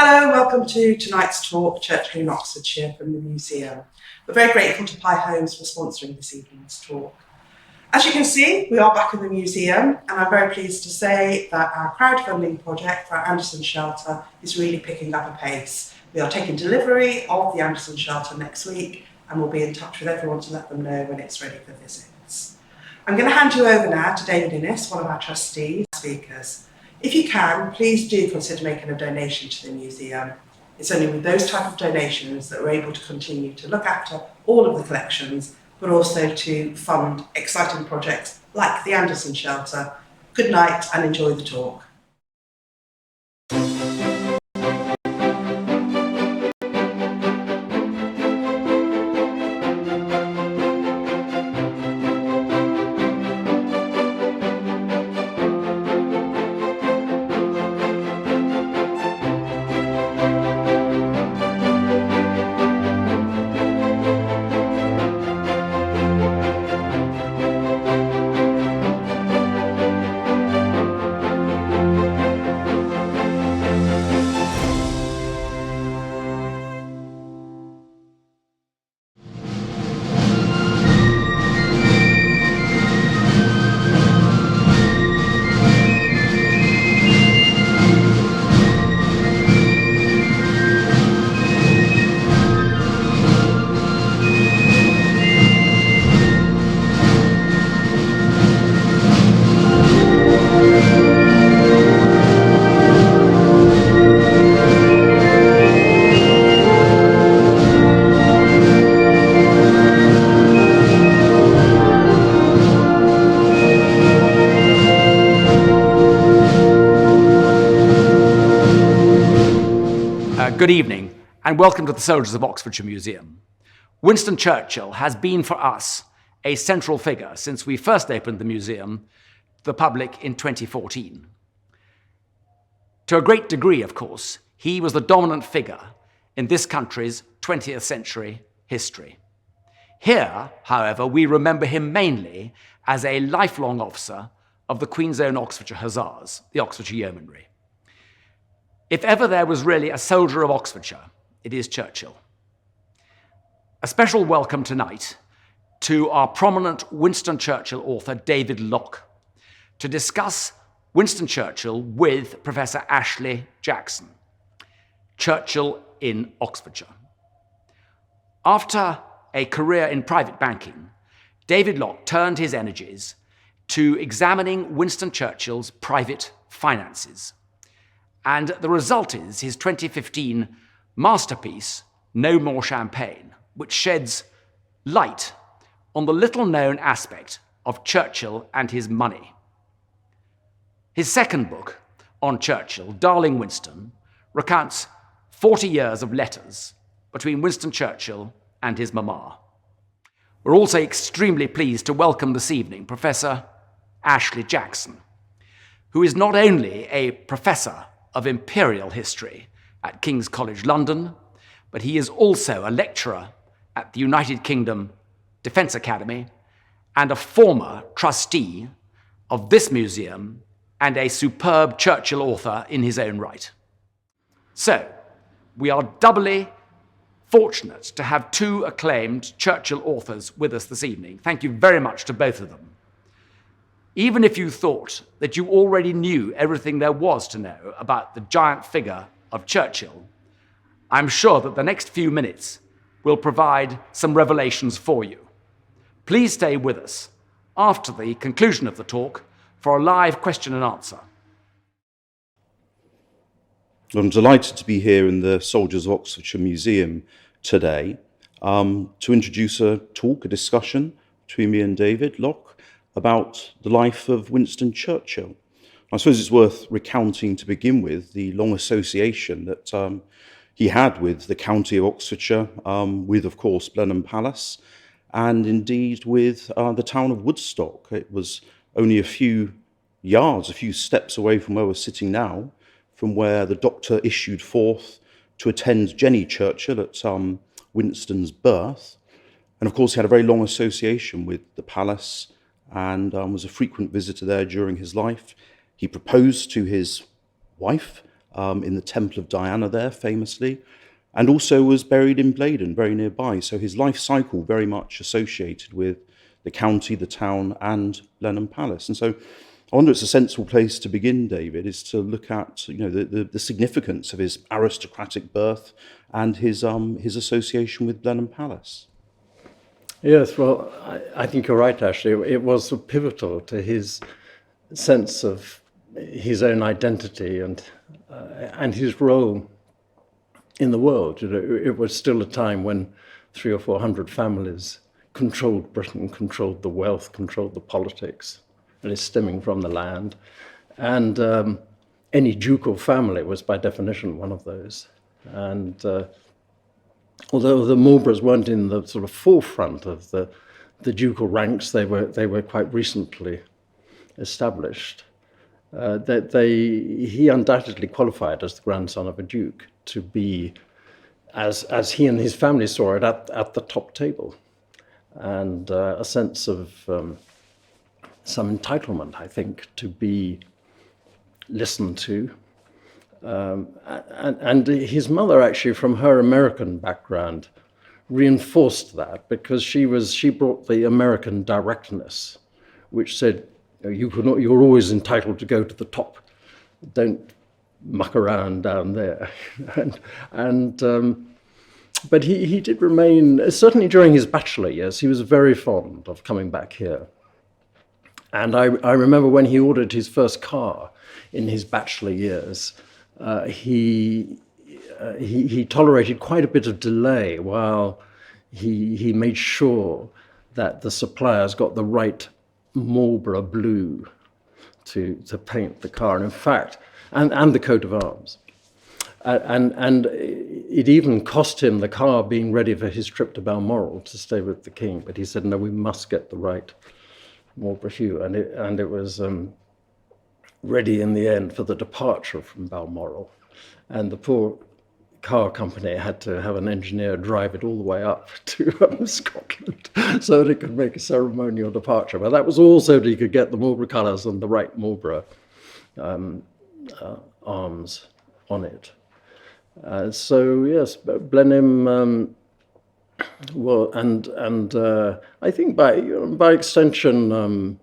Hello and welcome to tonight's talk, Churchill in Oxfordshire from the museum. We're very grateful to Pye Homes for sponsoring this evening's talk. As you can see, we are back in the museum, and I'm very pleased to say that our crowdfunding project for our Anderson shelter is really picking up a pace. We are taking delivery of the Anderson shelter next week, and we'll be in touch with everyone to let them know when it's ready for visits. I'm going to hand you over now to David Innes, one of our trustees, speakers. If you can, please do consider making a donation to the museum. It's only with those type of donations that we're able to continue to look after all of the collections, but also to fund exciting projects like the Anderson shelter. Good night and enjoy the talk. Good evening, and welcome to the Soldiers of Oxfordshire Museum. Winston Churchill has been for us a central figure since we first opened the museum to the public in 2014. To a great degree, of course, he was the dominant figure in this country's 20th century history. Here, however, we remember him mainly as a lifelong officer of the Queen's Own Oxfordshire Hussars, the Oxfordshire Yeomanry. If ever there was really a soldier of Oxfordshire, it is Churchill. A special welcome tonight to our prominent Winston Churchill author, David Lough, to discuss Winston Churchill with Professor Ashley Jackson, Churchill in Oxfordshire. After a career in private banking, David Lough turned his energies to examining Winston Churchill's private finances. And the result is his 2015 masterpiece, No More Champagne, which sheds light on the little-known aspect of Churchill and his money. His second book on Churchill, Darling Winston, recounts 40 years of letters between Winston Churchill and his mama. We're also extremely pleased to welcome this evening Professor Ashley Jackson, who is not only a professor of Imperial history at King's College London, but he is also a lecturer at the United Kingdom Defence Academy and a former trustee of this museum and a superb Churchill author in his own right. So, we are doubly fortunate to have two acclaimed Churchill authors with us this evening. Thank you very much to both of them. Even if you thought that you already knew everything there was to know about the giant figure of Churchill, I'm sure that the next few minutes will provide some revelations for you. Please stay with us after the conclusion of the talk for a live question and answer. I'm delighted to be here in the Soldiers of Oxfordshire Museum today to introduce a talk, a discussion between me and David Lough about the life of Winston Churchill. I suppose it's worth recounting to begin with the long association that he had with the county of Oxfordshire, with, of course, Blenheim Palace, and indeed with the town of Woodstock. It was only a few steps away from where we're sitting now, from where the doctor issued forth to attend Jenny Churchill at Winston's birth. And of course, he had a very long association with the palace and was a frequent visitor there during his life. He proposed to his wife in the Temple of Diana there, famously, and also was buried in Blaydon, very nearby. So his life cycle very much associated with the county, the town, and Blenheim Palace. And so I wonder it's a sensible place to begin, David, is to look at the significance of his aristocratic birth and his association with Blenheim Palace. Yes, well, I think you're right, actually. It was pivotal to his sense of his own identity and his role in the world. It was still a time when 300 or 400 families controlled Britain, controlled the wealth, controlled the politics, and is stemming from the land. And any ducal family was by definition one of those. And although the Marlboroughs weren't in the sort of forefront of the ducal ranks, they were quite recently established. He undoubtedly qualified as the grandson of a duke to be, as he and his family saw it, at the top table, and a sense of some entitlement, I think, to be listened to. And his mother, actually, from her American background, reinforced that, because she brought the American directness, which said, you're always entitled to go to the top. Don't muck around down there. But he did remain, certainly during his bachelor years, he was very fond of coming back here. And I remember when he ordered his first car in his bachelor years, he tolerated quite a bit of delay while he made sure that the suppliers got the right Marlborough blue to paint the car, and in fact, and the coat of arms. And it even cost him the car being ready for his trip to Balmoral to stay with the King. But he said, no, we must get the right Marlborough hue. And it was ready in the end for the departure from Balmoral. And the poor car company had to have an engineer drive it all the way up to Scotland so that it could make a ceremonial departure. But that was all so that he could get the Marlborough colours and the right Marlborough arms on it. So yes, Blenheim, well, and I think by extension,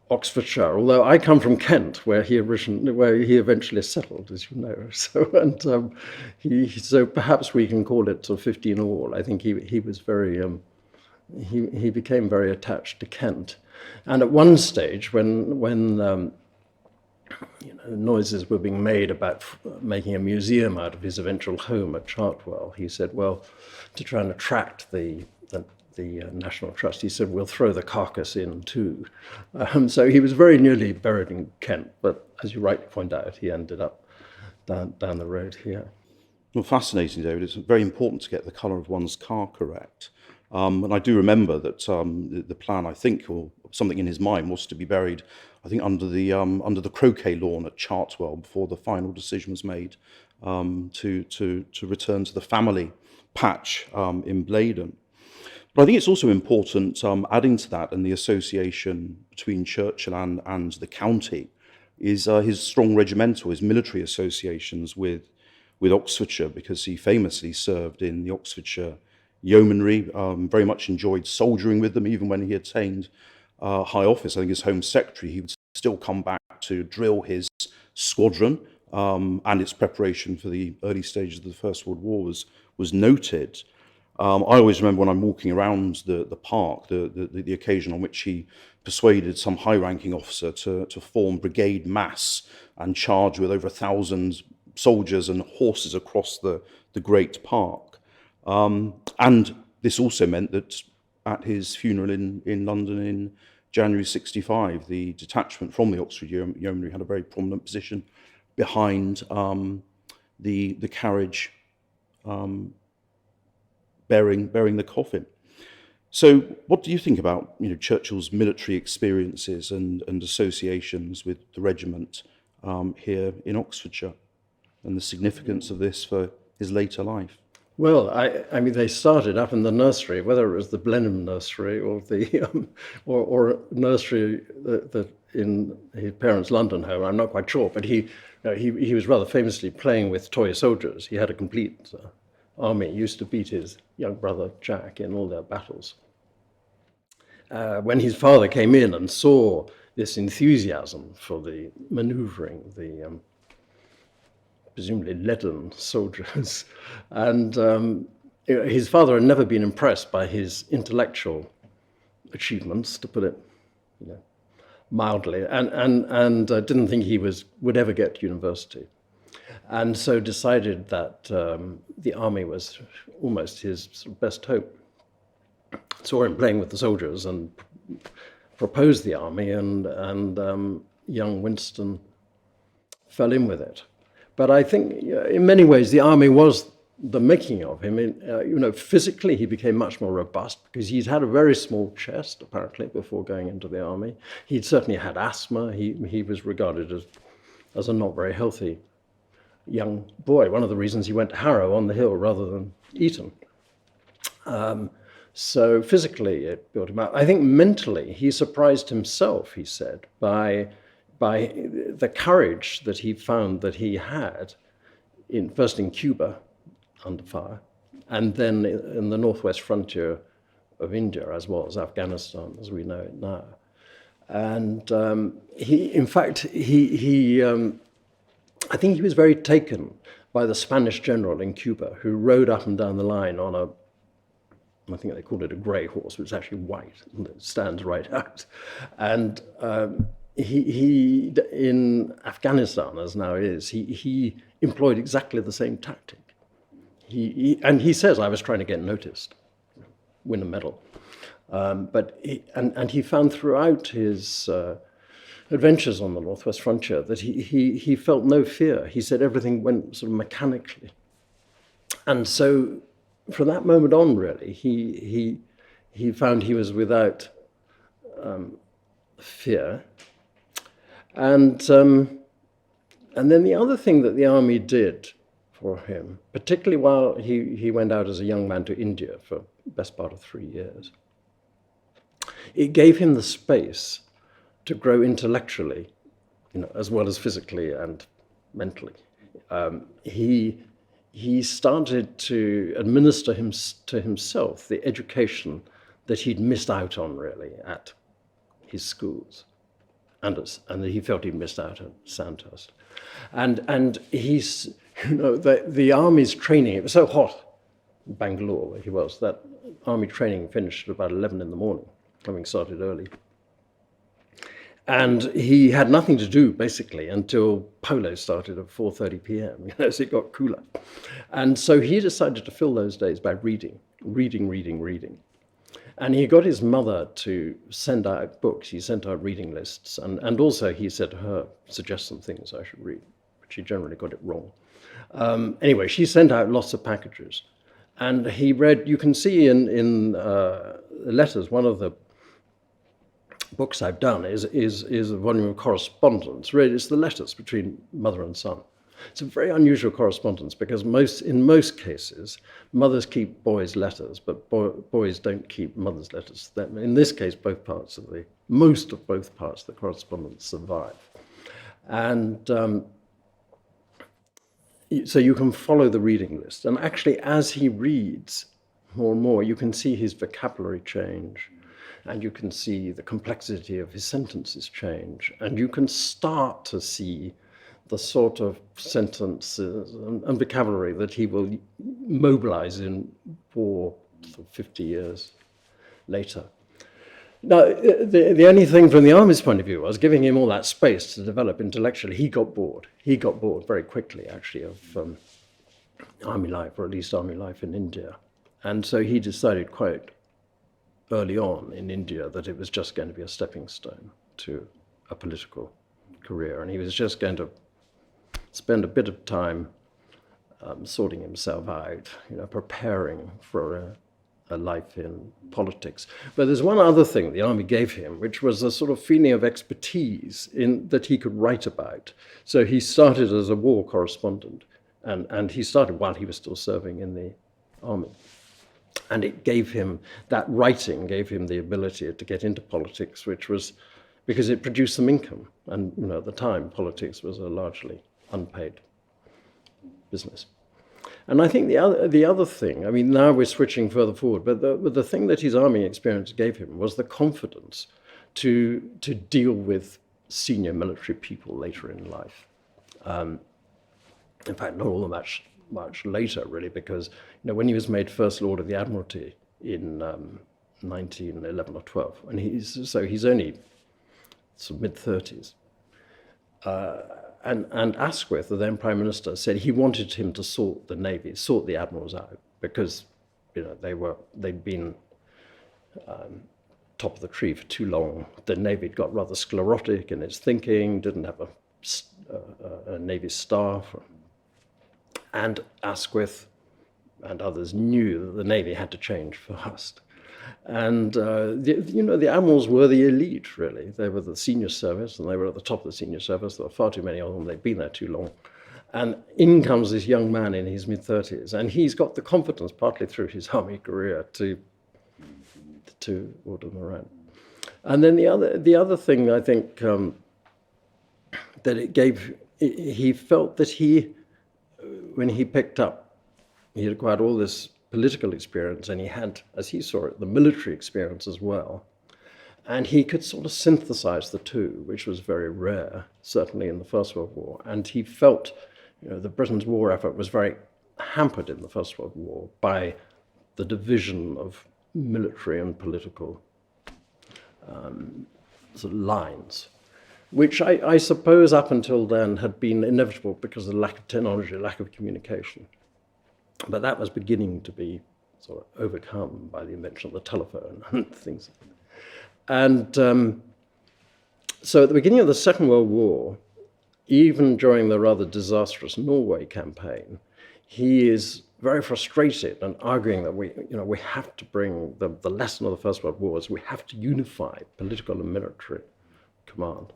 Oxfordshire. Although I come from Kent, where he eventually settled, as you know. So so perhaps we can call it sort of 15 all. I think he was very he became very attached to Kent, and at one stage when noises were being made about making a museum out of his eventual home at Chartwell, he said, well, to try and attract the National Trust, he said, we'll throw the carcass in too. So he was very nearly buried in Kent, but as you rightly point out, he ended up down the road here. Well, fascinating, David. It's very important to get the colour of one's car correct. And I do remember that the plan, I think, or something in his mind, was to be buried, I think, under the croquet lawn at Chartwell before the final decision was made to return to the family patch in Blaydon. But I think it's also important, adding to that and the association between Churchill and the county, is his strong regimental, his military associations with Oxfordshire, because he famously served in the Oxfordshire Yeomanry, very much enjoyed soldiering with them, even when he attained high office. I think as Home Secretary, he would still come back to drill his squadron, and its preparation for the early stages of the First World War was noted. I always remember when I'm walking around the park, the occasion on which he persuaded some high-ranking officer to form brigade mass and charge with over 1,000 soldiers and horses across the great park. And this also meant that at his funeral in London in January 1965, the detachment from the Oxfordshire Yeomanry had a very prominent position behind the carriage bearing the coffin. So what do you think about Churchill's military experiences and associations with the regiment here in Oxfordshire, and the significance of this for his later life? Well, I mean, they started up in the nursery, whether it was the Blenheim nursery or the or nursery that in his parents' London home. I'm not quite sure, but he he was rather famously playing with toy soldiers. He had a complete army. He used to beat his young brother Jack in all their battles. When his father came in and saw this enthusiasm for the maneuvering, the presumably leaden soldiers, and his father had never been impressed by his intellectual achievements, to put it mildly, and didn't think he would ever get to university, and so decided that the army was almost his sort of best hope. Saw him playing with the soldiers and proposed the army, and young Winston fell in with it. But I think in many ways the army was the making of him. Physically he became much more robust because he'd had a very small chest apparently before going into the army. He'd certainly had asthma. He was regarded as a not very healthy young boy. One of the reasons he went to Harrow on the Hill rather than Eton. So physically it built him up. I think mentally he surprised himself, he said, by the courage that he found that he had first in Cuba under fire, and then in the northwest frontier of India, as well as Afghanistan, as we know it now. And I think he was very taken by the Spanish general in Cuba, who rode up and down the line on I think they called it a grey horse, but it's actually white, and it stands right out. And he in Afghanistan, as now is, he employed exactly the same tactic. He says, I was trying to get noticed, win a medal. But he found throughout his adventures on the northwest frontier that he felt no fear. He said everything went sort of mechanically. And so from that moment on, really, he found he was without fear. And then the other thing that the army did for him, particularly while he went out as a young man to India for the best part of 3 years, it gave him the space to grow intellectually, as well as physically and mentally. He started to administer to himself the education that he'd missed out on, really, at his schools, and that he felt he'd missed out at Sandhurst. And he's, the army's training, it was so hot in Bangalore, where he was, that army training finished at about 11 in the morning, having started early. And he had nothing to do, basically, until polo started at 4:30 p.m., as it got cooler. And so he decided to fill those days by reading. And he got his mother to send out books. He sent out reading lists. And also he said to her, suggest some things I should read. But she generally got it wrong. Anyway, she sent out lots of packages. And he read, you can see in the letters, one of the books I've done is a volume of correspondence. Really, it's the letters between mother and son. It's a very unusual correspondence because in most cases, mothers keep boys' letters, but boys don't keep mothers' letters. In this case, most of both parts of the correspondence survive. And so you can follow the reading list. And actually, as he reads more and more, you can see his vocabulary change. And you can see the complexity of his sentences change. And you can start to see the sort of sentences and vocabulary that he will mobilize in war 50 years later. Now, the only thing from the army's point of view was giving him all that space to develop intellectually. He got bored. He got bored very quickly, actually, of army life, or at least army life in India. And so he decided quite early on in India that it was just going to be a stepping stone to a political career, and he was just going to spend a bit of time sorting himself out, preparing for a life in politics. But there's one other thing the army gave him, which was a sort of feeling of expertise that he could write about. So he started as a war correspondent, and he started while he was still serving in the army. And it gave him, that writing gave him the ability to get into politics, which was because it produced some income. And at the time, politics was a largely unpaid business. And I think the other thing, I mean, now we're switching further forward, but the thing that his army experience gave him was the confidence to deal with senior military people later in life. In fact, not all that much later, really, because when he was made First Lord of the Admiralty in 1911 or 12, and he's only sort of mid-30s. And Asquith, the then Prime Minister, said he wanted him to sort the Navy, sort the admirals out, because they'd been top of the tree for too long. The Navy had got rather sclerotic in its thinking, didn't have a Navy staff. And Asquith and others knew that the Navy had to change fast. And, the admirals were the elite, really. They were the senior service, and they were at the top of the senior service. There were far too many of them. They'd been there too long. And in comes this young man in his mid-30s, and he's got the confidence, partly through his army career, to order them around. And then the other thing, I think, that it gave, he felt that when he picked up, he had acquired all this political experience, and he had, as he saw it, the military experience as well. And he could sort of synthesize the two, which was very rare, certainly in the First World War. And he felt the Britain's war effort was very hampered in the First World War by the division of military and political sort of lines, which I suppose up until then had been inevitable because of the lack of technology, lack of communication. But that was beginning to be sort of overcome by the invention of the telephone and things. And so at the beginning of the Second World War, even during the rather disastrous Norway campaign, he is very frustrated and arguing that we have to bring the lesson of the First World War is we have to unify political and military command.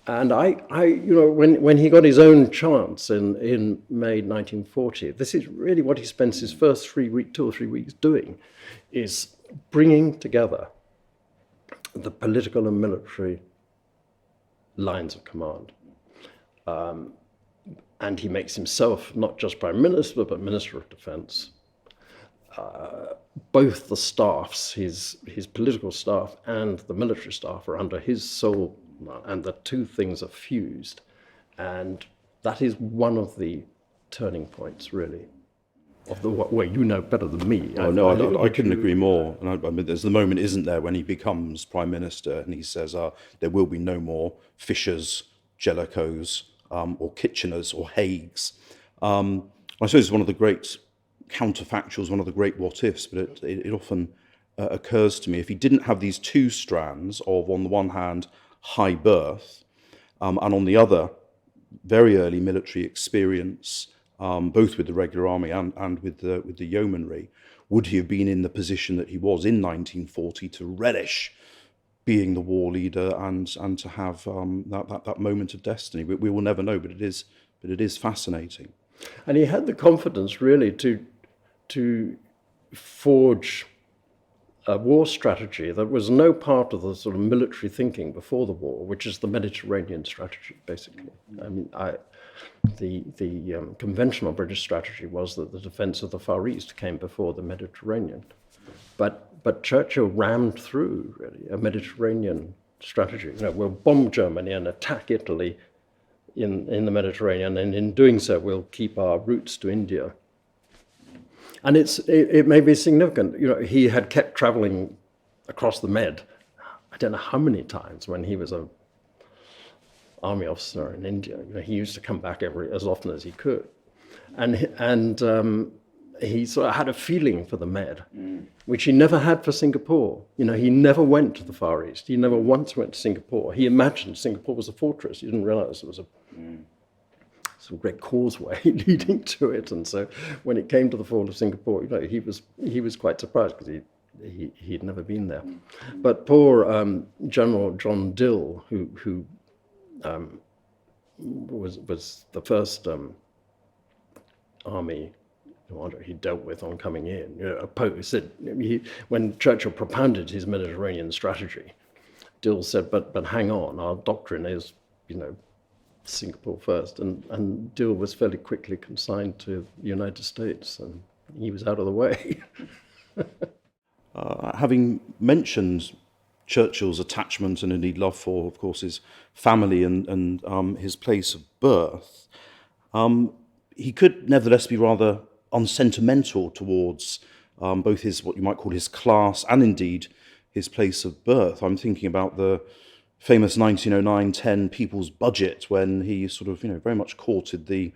And when he got his own chance in May 1940, this is really what he spends his first 2 or 3 weeks doing, is bringing together the political and military lines of command. And he makes himself not just Prime Minister, but Minister of Defence. Both the staffs, his political staff and the military staff, are under his sole, and the two things are fused. And that is one of the turning points, really, of the way you know better than me. I couldn't agree more. And I mean, there's the moment, isn't there, when he becomes Prime Minister and he says, there will be no more Fishers, Jellicos, or Kitcheners or Haigs. I suppose it's one of the great counterfactuals, one of the great what-ifs, but it often occurs to me, if he didn't have these two strands of, on the one hand, high birth, and on the other, very early military experience, both with the regular army and with the yeomanry, would he have been in the position that he was in 1940 to relish being the war leader and to have that moment of destiny? We will never know, but it is fascinating. And he had the confidence, really, to forge a war strategy that was no part of the sort of military thinking before the war, which is the Mediterranean strategy, basically. I mean, the conventional British strategy was that the defence of the Far East came before the Mediterranean. But Churchill rammed through, really, a Mediterranean strategy. We'll bomb Germany and attack Italy in the Mediterranean, and in doing so, we'll keep our routes to India. And it may be significant. He had kept travelling across the Med, I don't know how many times when he was an army officer in India. He used to come back as often as he could. And he sort of had a feeling for the Med, which he never had for Singapore. He never went to the Far East. He never once went to Singapore. He imagined Singapore was a fortress. He didn't realise it was some great causeway leading to it. And so when it came to the fall of Singapore, he was quite surprised because he'd never been there. But poor General John Dill, who was the first army he dealt with on coming in. Said when Churchill propounded his Mediterranean strategy, Dill said, "But hang on, our doctrine is, Singapore first, and Dill was fairly quickly consigned to the United States, and he was out of the way. Having mentioned Churchill's attachment and indeed love for, of course, his family and his place of birth, he could nevertheless be rather unsentimental towards both his, what you might call his class, and indeed his place of birth. I'm thinking about the famous 1909-10 People's Budget, when he sort of, very much courted the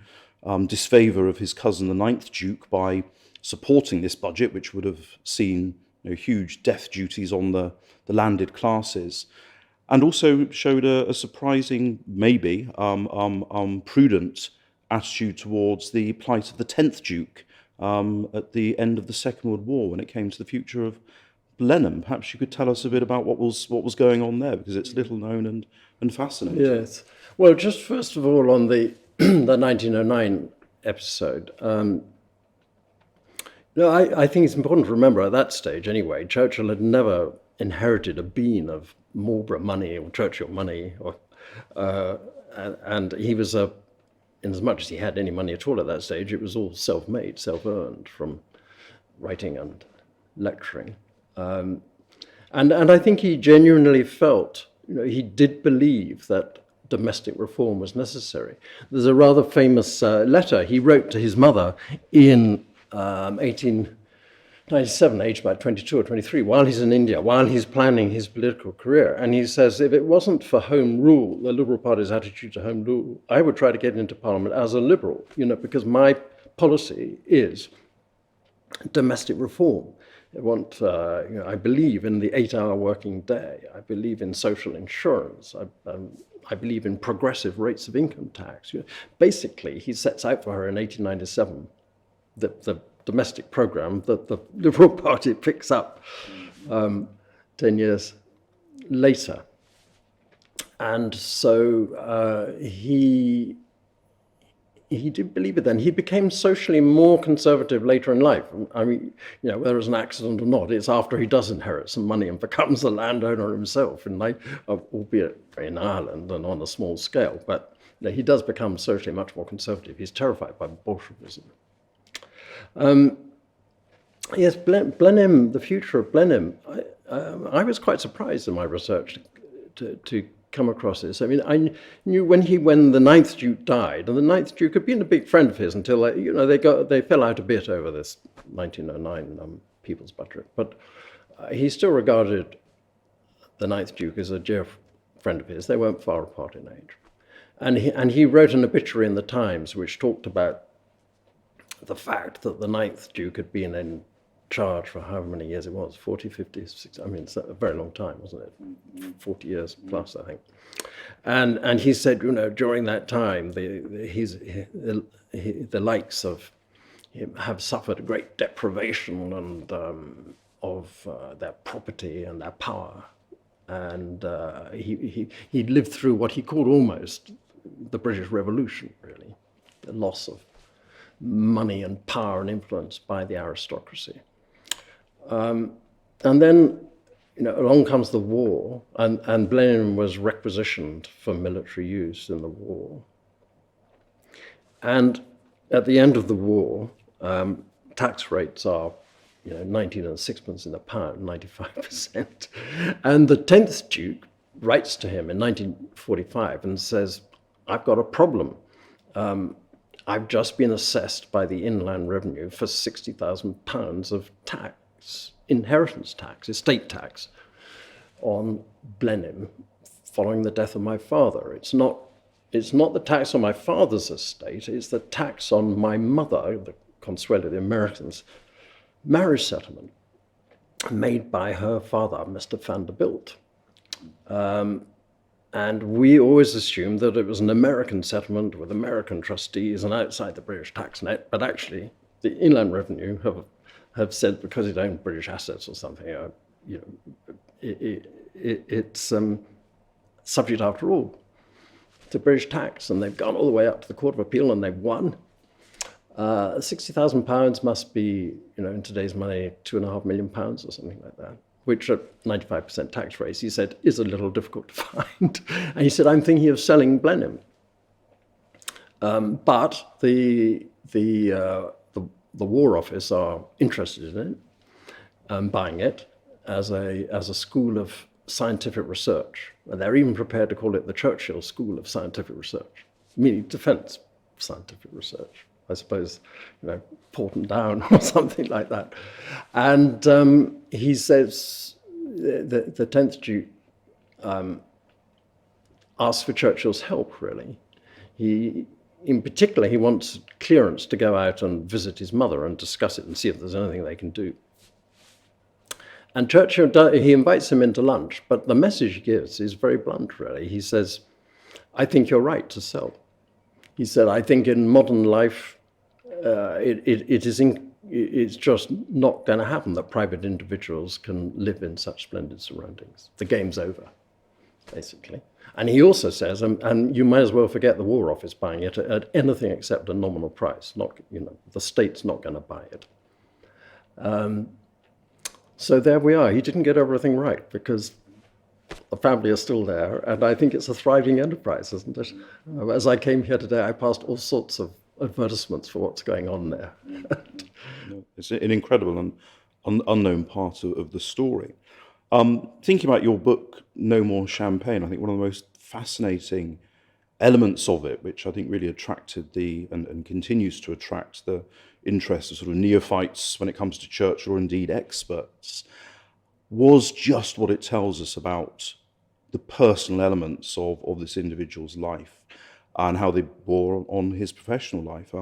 disfavour of his cousin, the ninth Duke, by supporting this budget, which would have seen huge death duties on the landed classes, and also showed a surprising, maybe prudent attitude towards the plight of the 10th Duke at the end of the Second World War, when it came to the future of Blenheim. Perhaps you could tell us a bit about what was going on there, because it's little known and fascinating. Yes. Well, just first of all, on the the 1909 episode, I think it's important to remember at that stage, anyway, Churchill had never inherited a bean of Marlborough money or Churchill money, and he was in as much as he had any money at all at that stage, it was all self-made, self-earned from writing and lecturing. And I think he genuinely felt, he did believe that domestic reform was necessary. There's a rather famous letter he wrote to his mother in 1897, aged about 22 or 23, while he's in India, while he's planning his political career. And he says, if it wasn't for Home Rule, the Liberal Party's attitude to Home Rule, I would try to get into Parliament as a Liberal, because my policy is domestic reform. I believe in the 8-hour working day. I believe in social insurance. I believe in progressive rates of income tax. Basically, he sets out for her in 1897 the domestic program that the Liberal Party picks up 10 years later. And so he did believe it then. He became socially more conservative later in life. I mean, whether it's an accident or not, it's after he does inherit some money and becomes a landowner himself, albeit in Ireland and on a small scale. But he does become socially much more conservative. He's terrified by Bolshevism. Yes, Blenheim, the future of Blenheim. I was quite surprised in my research to come across this. I mean, I knew when the ninth Duke died, and the ninth Duke had been a big friend of his until they fell out a bit over this 1909 People's Budget, but he still regarded the ninth Duke as a dear friend of his. They weren't far apart in age, and he wrote an obituary in the Times which talked about the fact that the ninth Duke had been in charge for however many years it was, 40, 50, 60, I mean, it's a very long time, wasn't it? 40 years plus, I think. And he said, during that time, the likes of him have suffered a great deprivation and of their property and their power. And he lived through what he called almost the British Revolution, really, the loss of money and power and influence by the aristocracy. And then, along comes the war, and Blenheim was requisitioned for military use in the war. And at the end of the war, tax rates are, 19 and sixpence in the pound, 95%. And the 10th Duke writes to him in 1945 and says, I've got a problem. I've just been assessed by the Inland Revenue for £60,000 of tax, inheritance tax, estate tax, on Blenheim following the death of my father. It's not the tax on my father's estate, it's the tax on my mother, the Consuelo, the Americans' marriage settlement made by her father, Mr. Vanderbilt. And we always assumed that it was an American settlement with American trustees and outside the British tax net, but actually the Inland Revenue have said because it owned British assets or something, it's subject after all to British tax, and they've gone all the way up to the Court of Appeal and they've won. £60,000 must be, in today's money, £2.5 million or something like that, which at 95% tax rates, he said, is a little difficult to find. And he said, I'm thinking of selling Blenheim. But the War Office are interested in it, buying it as a school of scientific research. And they're even prepared to call it the Churchill School of Scientific Research, meaning defence scientific research. I suppose, Porton Down or something like that. And he says the 10th Duke asked for Churchill's help, really. In particular, he wants clearance to go out and visit his mother and discuss it and see if there's anything they can do. And Churchill, he invites him into lunch, but the message he gives is very blunt, really. He says, I think you're right to sell. He said, I think in modern life, it's just not going to happen that private individuals can live in such splendid surroundings. The game's over, basically. And he also says, and you might as well forget the War Office buying it at anything except a nominal price. The state's not going to buy it. So there we are. He didn't get everything right because the family is still there, and I think it's a thriving enterprise, isn't it? As I came here today, I passed all sorts of advertisements for what's going on there. It's an incredible and unknown part of the story. Thinking about your book, No More Champagne, I think one of the most fascinating elements of it, which I think really attracted and continues to attract the interest of sort of neophytes when it comes to Churchill, or indeed experts, was just what it tells us about the personal elements of this individual's life and how they bore on his professional life.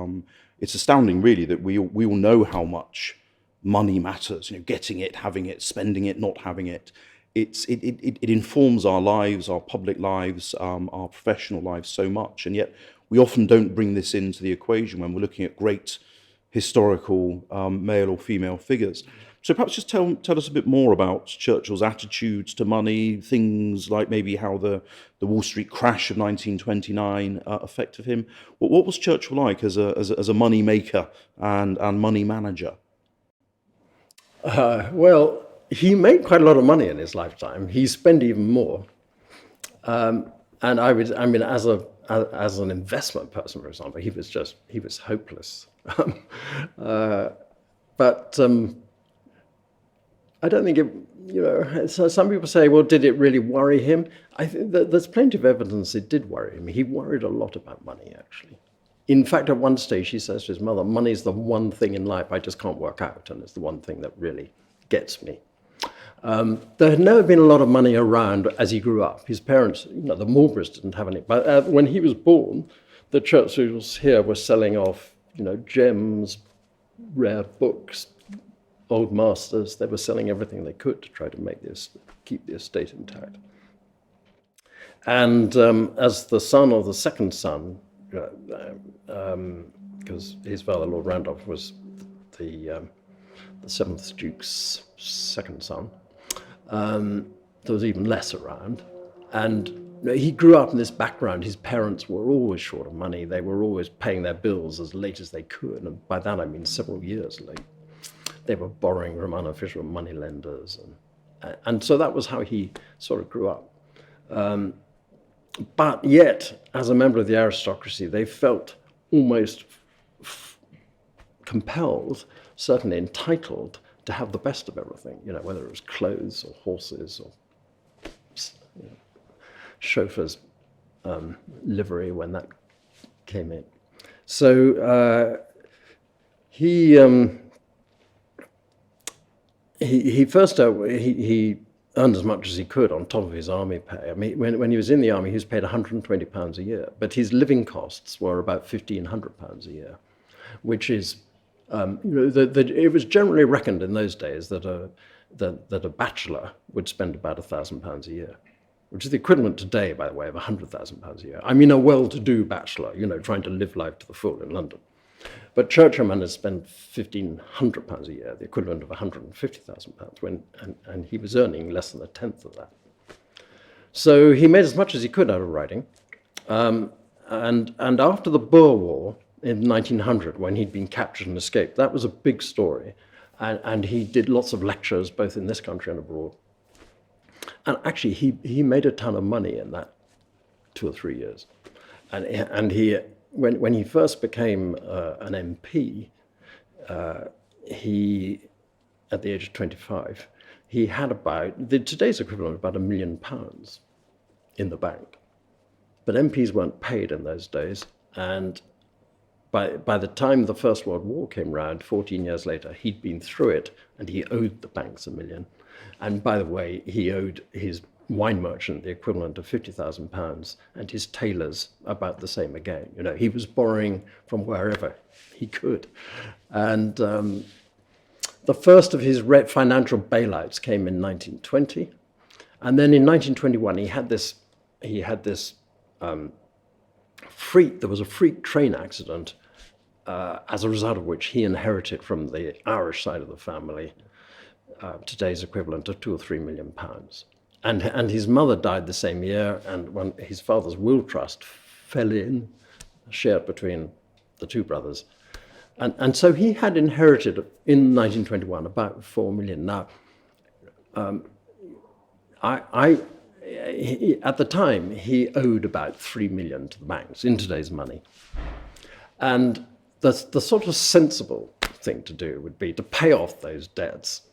It's astounding, really, that we all know how much money matters. Getting it, having it, spending it, not having it. It informs our lives, our public lives, our professional lives so much, and yet we often don't bring this into the equation when we're looking at great historical male or female figures. So perhaps just tell us a bit more about Churchill's attitudes to money, things like maybe how the Wall Street crash of 1929 affected him. What was Churchill like as a money maker and money manager? Well, he made quite a lot of money in his lifetime. He spent even more. And as an investment person, for example, he was hopeless. But I don't think so some people say, well, did it really worry him? I think that there's plenty of evidence it did worry him. He worried a lot about money, actually. In fact, at one stage, he says to his mother, money's the one thing in life I just can't work out, and it's the one thing that really gets me. There had never been a lot of money around as he grew up. His parents, the Marlboroughs didn't have any. But when he was born, the Churchills here were selling off, gems, rare books, old masters. They were selling everything they could to try to keep the estate intact. And as the son or the second son, because his father, Lord Randolph, was the 7th Duke's second son, there was even less around. And he grew up in this background. His parents were always short of money. They were always paying their bills as late as they could. And by that, I mean several years late. They were borrowing from unofficial money lenders. And so that was how he sort of grew up. But yet, as a member of the aristocracy, they felt almost compelled, certainly entitled, to have the best of everything, whether it was clothes or horses or chauffeur's livery when that came in. So he first earned as much as he could on top of his army pay. I mean, when he was in the army, he was paid £120 a year, but his living costs were about £1,500 a year, which is, it was generally reckoned in those days that a bachelor would spend about £1,000 a year, which is the equivalent today, by the way, of £100,000 a year. I mean, a well-to-do bachelor, trying to live life to the full in London. But Churchill managed to spend £1,500 a year, the equivalent of £150,000, and he was earning less than a tenth of that. So he made as much as he could out of writing. And after the Boer War in 1900, when he'd been captured and escaped, that was a big story. And he did lots of lectures, both in this country and abroad. And actually, he made a ton of money in that 2 or 3 years. And he when he first became an MP, he, at the age of 25, he had about, today's equivalent, about £1 million in the bank. But MPs weren't paid in those days, and by the time the First World War came round, 14 years later, he'd been through it, and he owed the banks £1 million. And by the way, he owed his wine merchant the equivalent of £50,000, and his tailors about the same again. You know, he was borrowing from wherever he could. And the first of his financial bailouts came in 1920, and then in 1921 he had this freak. There was a freak train accident, as a result of which he inherited from the Irish side of the family today's equivalent of £2 or £3 million. And his mother died the same year, and when his father's will trust fell in, shared between the two brothers. And so he had inherited in 1921 about £4 million. Now, at the time, he owed about £3 million to the banks in today's money. And the sort of sensible thing to do would be to pay off those debts.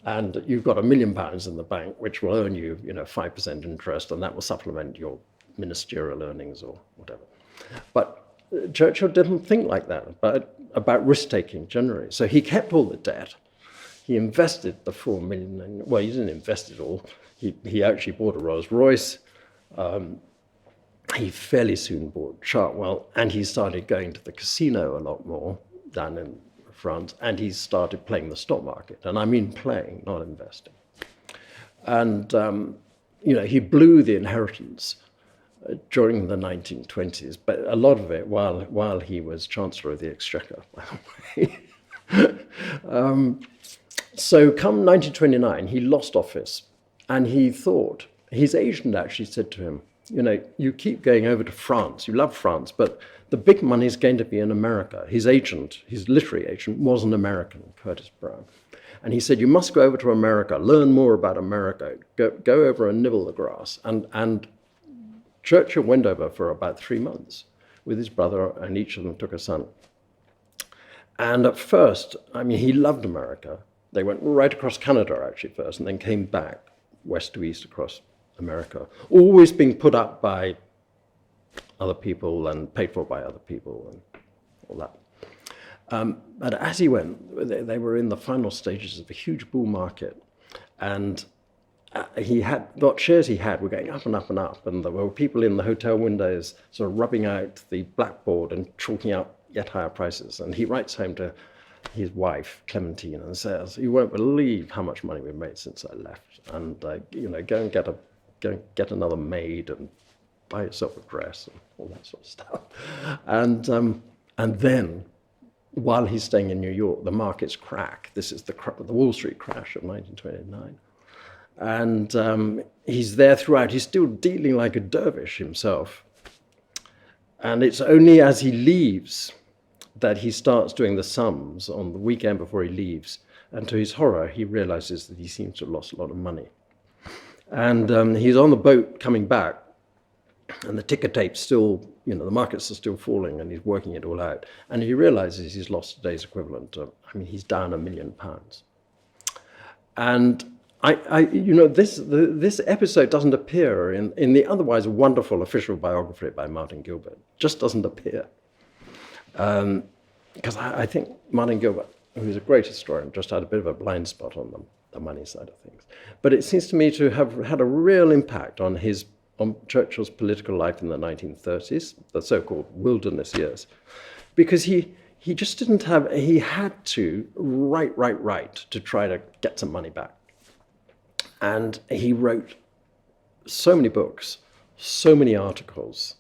And you've got £1 million in the bank, which will earn you, 5% interest, and that will supplement your ministerial earnings or whatever. But Churchill didn't think like that about risk-taking generally. So he kept all the debt. He invested the £4 million. Well, he didn't invest it all. He actually bought a Rolls Royce. He fairly soon bought Chartwell, and he started going to the casino a lot more down in France, and he started playing the stock market. And I mean playing, not investing. And, he blew the inheritance during the 1920s, but a lot of it while he was Chancellor of the Exchequer, by the way. So come 1929, he lost office, and he thought, his agent actually said to him, you keep going over to France, you love France, but the big money is going to be in America. His agent, his literary agent, was an American, Curtis Brown. And he said, you must go over to America, learn more about America, go over and nibble the grass. And Churchill went over for about 3 months with his brother, and each of them took a son. And at first, he loved America. They went right across Canada, actually, first, and then came back west to east across America, always being put up by other people and paid for by other people and all that. But as he went, they were in the final stages of a huge bull market, and he had got shares were going up and up and up, and there were people in the hotel windows sort of rubbing out the blackboard and chalking out yet higher prices. And he writes home to his wife, Clementine, and says, you won't believe how much money we've made since I left. And, go and get another maid and buy yourself a dress and all that sort of stuff. And then, while he's staying in New York, the markets crack. This is the Wall Street crash of 1929. And he's there throughout. He's still dealing like a dervish himself. And it's only as he leaves that he starts doing the sums on the weekend before he leaves. And to his horror, he realizes that he seems to have lost a lot of money. And he's on the boat coming back, and the ticker tape's still, the markets are still falling, and he's working it all out. And he realizes he's lost today's equivalent. He's down £1 million. And this episode doesn't appear in the otherwise wonderful official biography by Martin Gilbert. Just doesn't appear. Because I think Martin Gilbert, who's a great historian, just had a bit of a blind spot on the money side of things. But it seems to me to have had a real impact on Churchill's political life in the 1930s, the so-called wilderness years, because he just didn't have, he had to write to try to get some money back. And he wrote so many books, so many articles,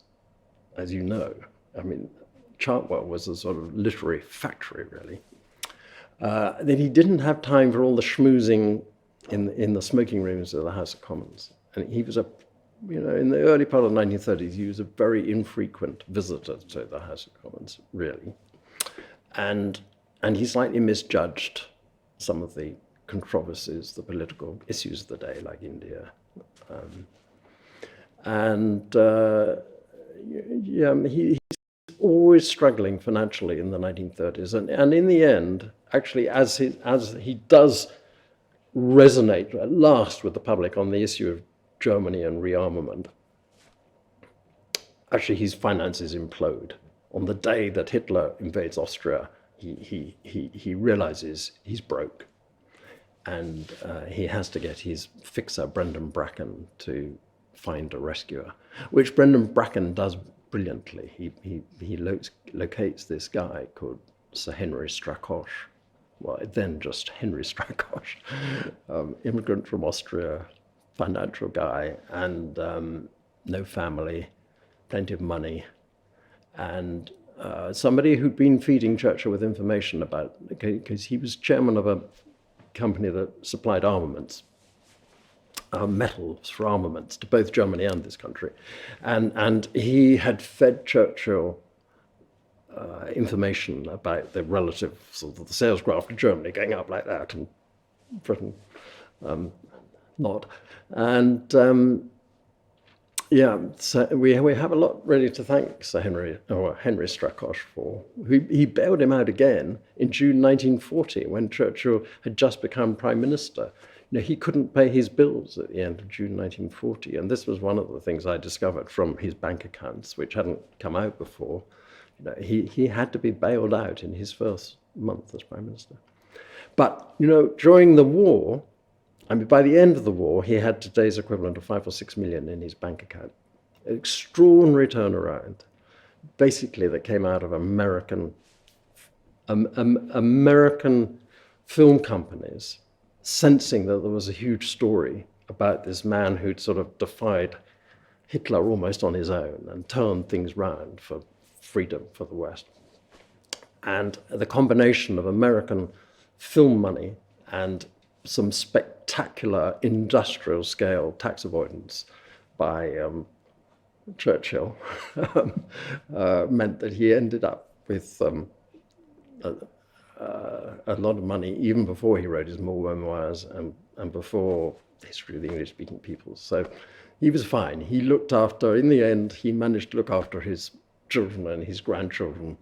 as you know. Chartwell was a sort of literary factory, really. That he didn't have time for all the schmoozing in the smoking rooms of the House of Commons. And he was in the early part of the 1930s, he was a very infrequent visitor to the House of Commons, really. And he slightly misjudged some of the controversies, the political issues of the day, like India. He's always struggling financially in the 1930s. And in the end, actually, as he does resonate at last with the public on the issue of Germany and rearmament, actually his finances implode. On the day that Hitler invades Austria, he realizes he's broke, and he has to get his fixer, Brendan Bracken, to find a rescuer, which Brendan Bracken does brilliantly. He locates this guy called Sir Henry Strakosch, well, then just Henry Strakosch, immigrant from Austria, financial guy, and no family, plenty of money, and somebody who'd been feeding Churchill with information about, because he was chairman of a company that supplied armaments, metals for armaments to both Germany and this country. And he had fed Churchill information about the relative sort of the sales graph of Germany going up like that, and Britain not. And yeah, so we have a lot really to thank Sir Henry, or Henry Strakosch for. He bailed him out again in June 1940 when Churchill had just become Prime Minister. You know, he couldn't pay his bills at the end of June 1940, and this was one of the things I discovered from his bank accounts, which hadn't come out before. You know, he had to be bailed out in his first month as Prime Minister. But, you know, during the war, I mean, by the end of the war, he had today's equivalent of 5 or 6 million in his bank account. Extraordinary turnaround, basically, that came out of American film companies sensing that there was a huge story about this man who'd sort of defied Hitler almost on his own and turned things round for freedom for the West. And the combination of American film money and some spectacular industrial scale tax avoidance by Churchill meant that he ended up with a lot of money even before he wrote his more memoirs and before the history of the English-speaking peoples. So he was fine. He looked after, in the end, he managed to look after his children and his grandchildren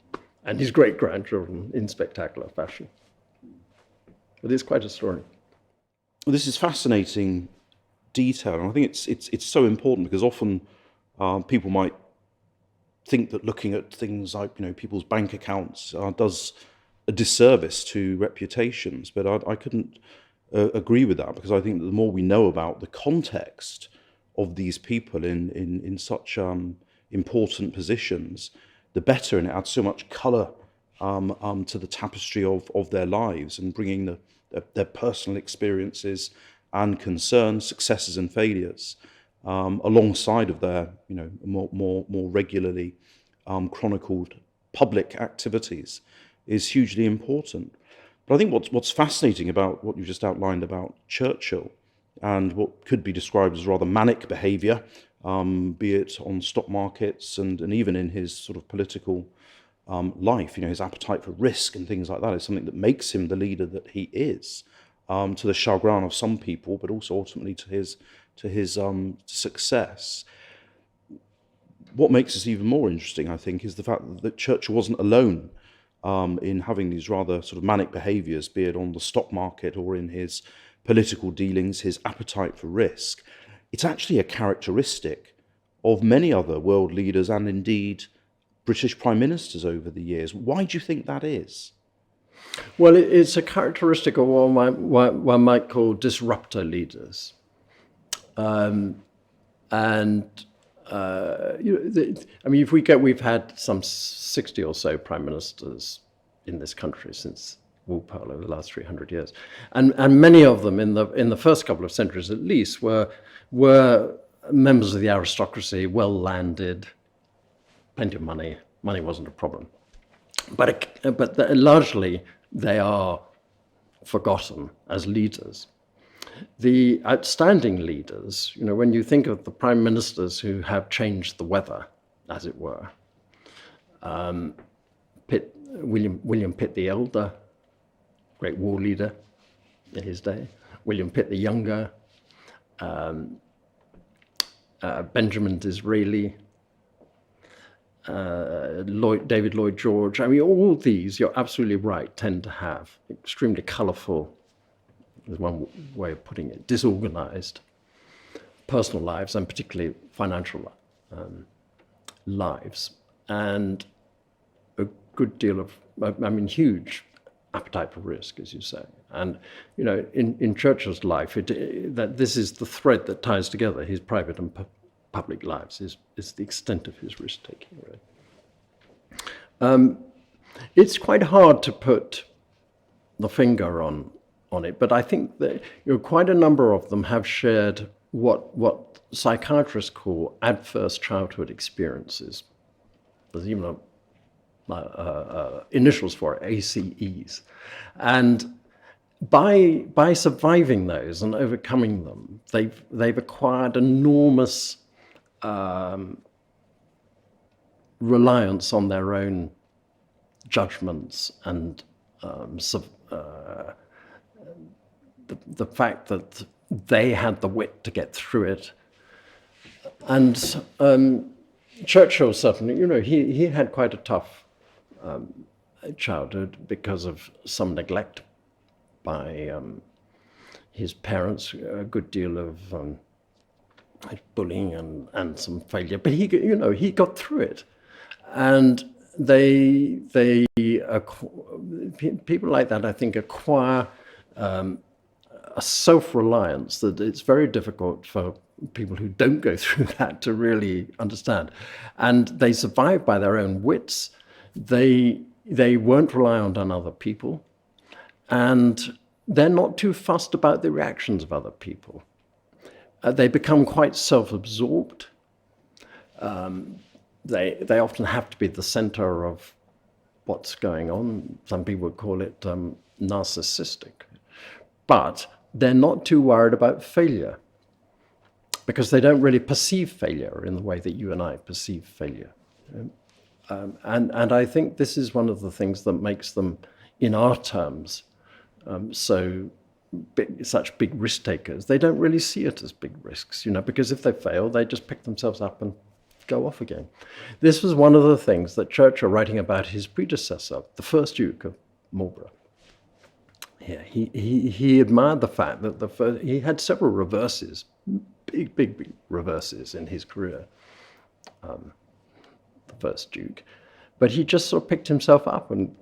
and his great-grandchildren in spectacular fashion. But it's quite a story. Well, this is fascinating detail, and I think it's so important because often people might think that looking at things like, you know, people's bank accounts does a disservice to reputations, but I couldn't agree with that, because I think that the more we know about the context of these people in such important positions, the better, and it adds so much colour to the tapestry of their lives, and bringing their personal experiences and concerns, successes and failures, alongside of their, you know, more regularly chronicled public activities, is hugely important. But I think what's fascinating about what you just outlined about Churchill and what could be described as rather manic behaviour, be it on stock markets and even in his sort of political life, you know, his appetite for risk and things like that is something that makes him the leader that he is, to the chagrin of some people, but also ultimately to his success. What makes this even more interesting, I think, is the fact that Churchill wasn't alone in having these rather sort of manic behaviours, be it on the stock market or in his political dealings, his appetite for risk. It's actually a characteristic of many other world leaders and indeed British prime ministers over the years. Why do you think that is? Well, it's a characteristic of what one might call disruptor leaders. We've had some 60 or so prime ministers in this country since Walpole over the last 300 years, and many of them in the first couple of centuries at least were members of the aristocracy, well landed, plenty of money. Money wasn't a problem, but largely they are forgotten as leaders. The outstanding leaders, you know, when you think of the prime ministers who have changed the weather, as it were, William Pitt the Elder, great war leader in his day, William Pitt the Younger, Benjamin Disraeli, David Lloyd George. I mean, all these, you're absolutely right, tend to have extremely colourful, is one way of putting it, disorganised personal lives and particularly financial lives, and a good deal of, I mean, huge appetite for risk, as you say. And, you know, in Churchill's life, that this is the thread that ties together his private and public lives, is the extent of his risk-taking, really. It's quite hard to put the finger on it, but I think that, you know, quite a number of them have shared what psychiatrists call adverse childhood experiences. There's even initials for it, ACEs. And by surviving those and overcoming them, they've acquired enormous reliance on their own judgments and the fact that they had the wit to get through it. And Churchill certainly, you know, he had quite a tough childhood because of some neglect by his parents, a good deal of bullying and some failure. But he got through it, and people like that, I think, acquire a self-reliance that it's very difficult for people who don't go through that to really understand. And they survive by their own wits. They won't rely on other people, and they're not too fussed about the reactions of other people. They become quite self-absorbed. They often have to be the center of what's going on. Some people would call it narcissistic. But they're not too worried about failure, because they don't really perceive failure in the way that you and I perceive failure. And I think this is one of the things that makes them, in our terms, such big risk takers. They don't really see it as big risks, because if they fail, they just pick themselves up and go off again. This was one of the things that Churchill, writing about his predecessor, the first Duke of Marlborough, he admired the fact that he had several reverses, big reverses in his career, the first Duke, but he just sort of picked himself up and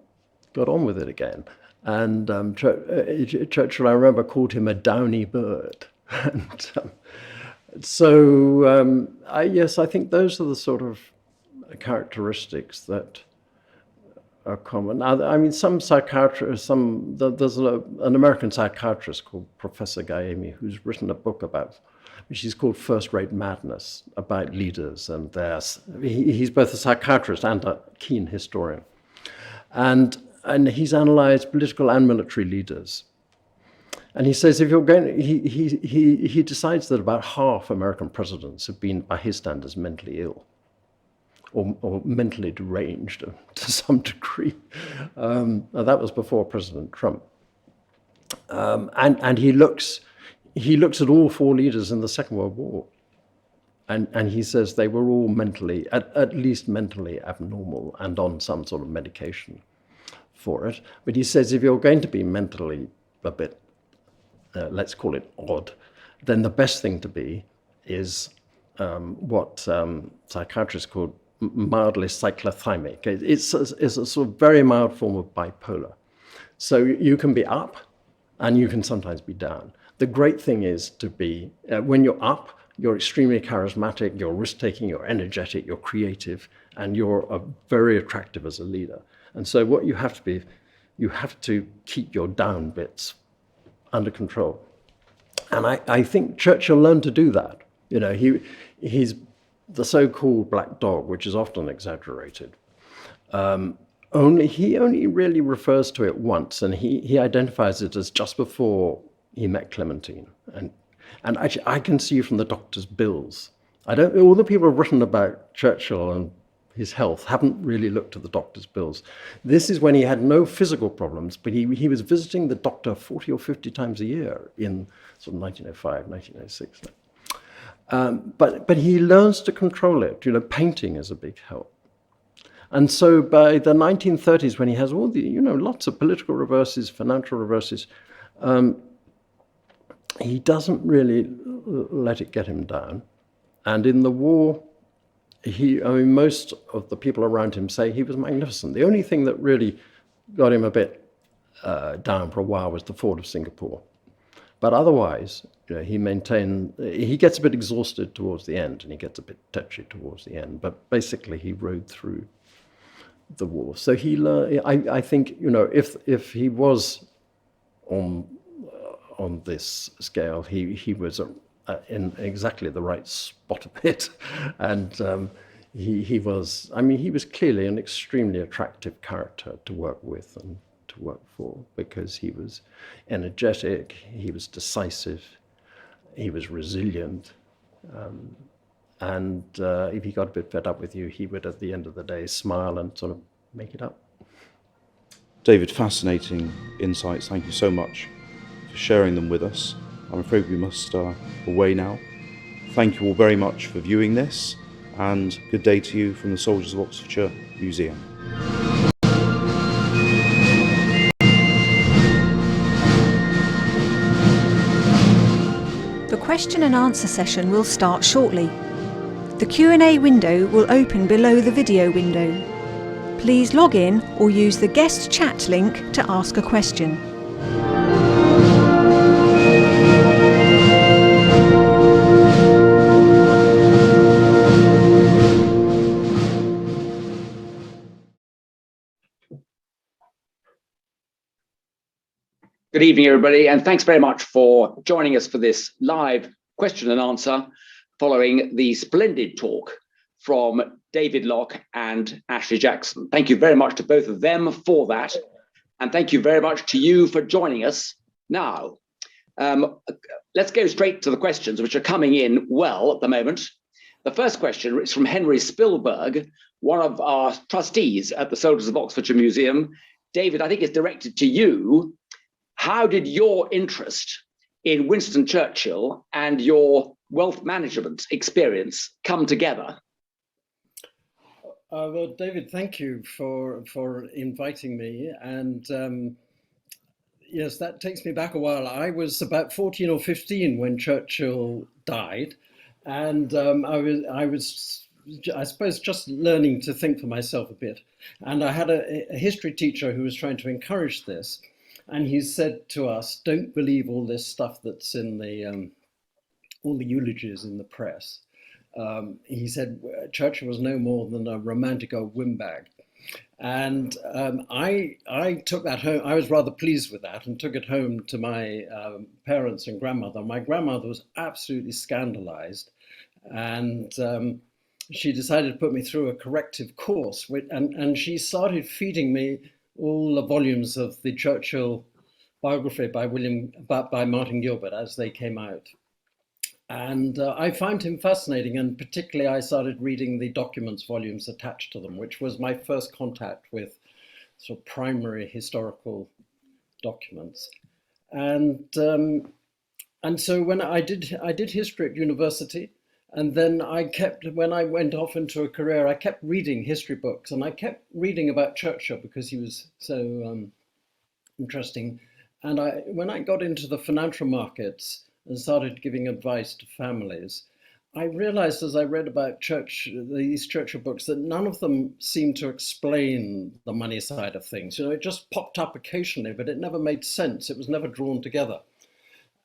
got on with it again. And Churchill, I remember, called him a downy bird. And I think those are the sort of characteristics that are common. Now, I mean, some psychiatrists, there's an American psychiatrist called Professor Gaemi who's written a book which is called First Rate Madness, about leaders and he's both a psychiatrist and a keen historian. And he's analyzed political and military leaders. And he says, if you're going, he decides that about half American presidents have been, by his standards, mentally ill or mentally deranged to some degree. That was before President Trump. And he looks at all four leaders in the Second World War. And he says they were all mentally, at least mentally abnormal and on some sort of medication for it. But he says if you're going to be mentally a bit, let's call it odd, then the best thing to be is what psychiatrists call mildly cyclothymic. It's a sort of very mild form of bipolar. So you can be up and you can sometimes be down. The great thing is to be, when you're up, you're extremely charismatic, you're risk-taking, you're energetic, you're creative, and you're very attractive as a leader. And so what you have to be, you have to keep your down bits under control. And I think Churchill learned to do that. He's the so-called black dog, which is often exaggerated. He only really refers to it once, and he identifies it as just before he met Clementine. And actually, I can see from the doctor's bills, all the people who've written about Churchill and his health haven't really looked at the doctor's bills. This is when he had no physical problems, but he was visiting the doctor 40 or 50 times a year in sort of 1905, 1906. But he learns to control it. Painting is a big help. And so by the 1930s, when he has all the, lots of political reverses, financial reverses, he doesn't really let it get him down. And in the war, most of the people around him say he was magnificent. The only thing that really got him a bit down for a while was the fall of Singapore. But otherwise, he gets a bit exhausted towards the end, and he gets a bit tetchy towards the end. But basically, he rode through the war. So I think, if he was on this scale, he was in exactly the right spot of it, and he was clearly an extremely attractive character to work with and to work for, because he was energetic, he was decisive, he was resilient, and if he got a bit fed up with you, he would at the end of the day smile and sort of make it up. David, fascinating insights. Thank you so much for sharing them with us. I'm afraid we must away now. Thank you all very much for viewing this, and good day to you from the Soldiers of Oxfordshire Museum. The question and answer session will start shortly. The Q&A window will open below the video window. Please log in or use the guest chat link to ask a question. Good evening, everybody, and thanks very much for joining us for this live question and answer following the splendid talk from David Lough and Ashley Jackson. Thank you very much to both of them for that, and thank you very much to you for joining us now. Let's go straight to the questions, which are coming in well at the moment. The first question is from Henry Spilberg, one of our trustees at the Soldiers of Oxfordshire Museum. David, I think it's directed to you. How did your interest in Winston Churchill and your wealth management experience come together? Well, David, thank you for inviting me. And yes, that takes me back a while. I was about 14 or 15 when Churchill died. And I was, I suppose, just learning to think for myself a bit. And I had a history teacher who was trying to encourage this. And he said to us, don't believe all this stuff that's in all the eulogies in the press. He said Churchill was no more than a romantic old windbag. And I took that home. I was rather pleased with that and took it home to my parents and grandmother. My grandmother was absolutely scandalized. And she decided to put me through a corrective course. And she started feeding me all the volumes of the Churchill biography by Martin Gilbert as they came out. And I found him fascinating, and particularly I started reading the documents volumes attached to them, which was my first contact with sort of primary historical documents. And so when I did history at university, and then when I went off into a career, I kept reading history books, and I kept reading about Churchill because he was so interesting. And when I got into the financial markets and started giving advice to families, I realized as I read about these Churchill books that none of them seemed to explain the money side of things. It just popped up occasionally, but it never made sense. It was never drawn together.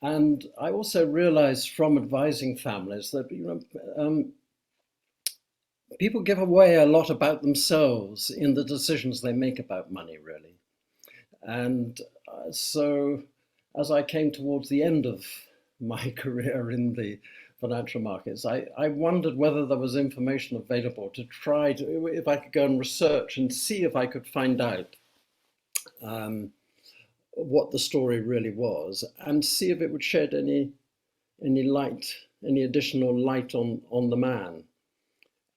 And I also realized from advising families that people give away a lot about themselves in the decisions they make about money, really. And so as I came towards the end of my career in the financial markets, I wondered whether there was information available to try to, if I could go and research and see if I could find out what the story really was, and see if it would shed any additional light on the man.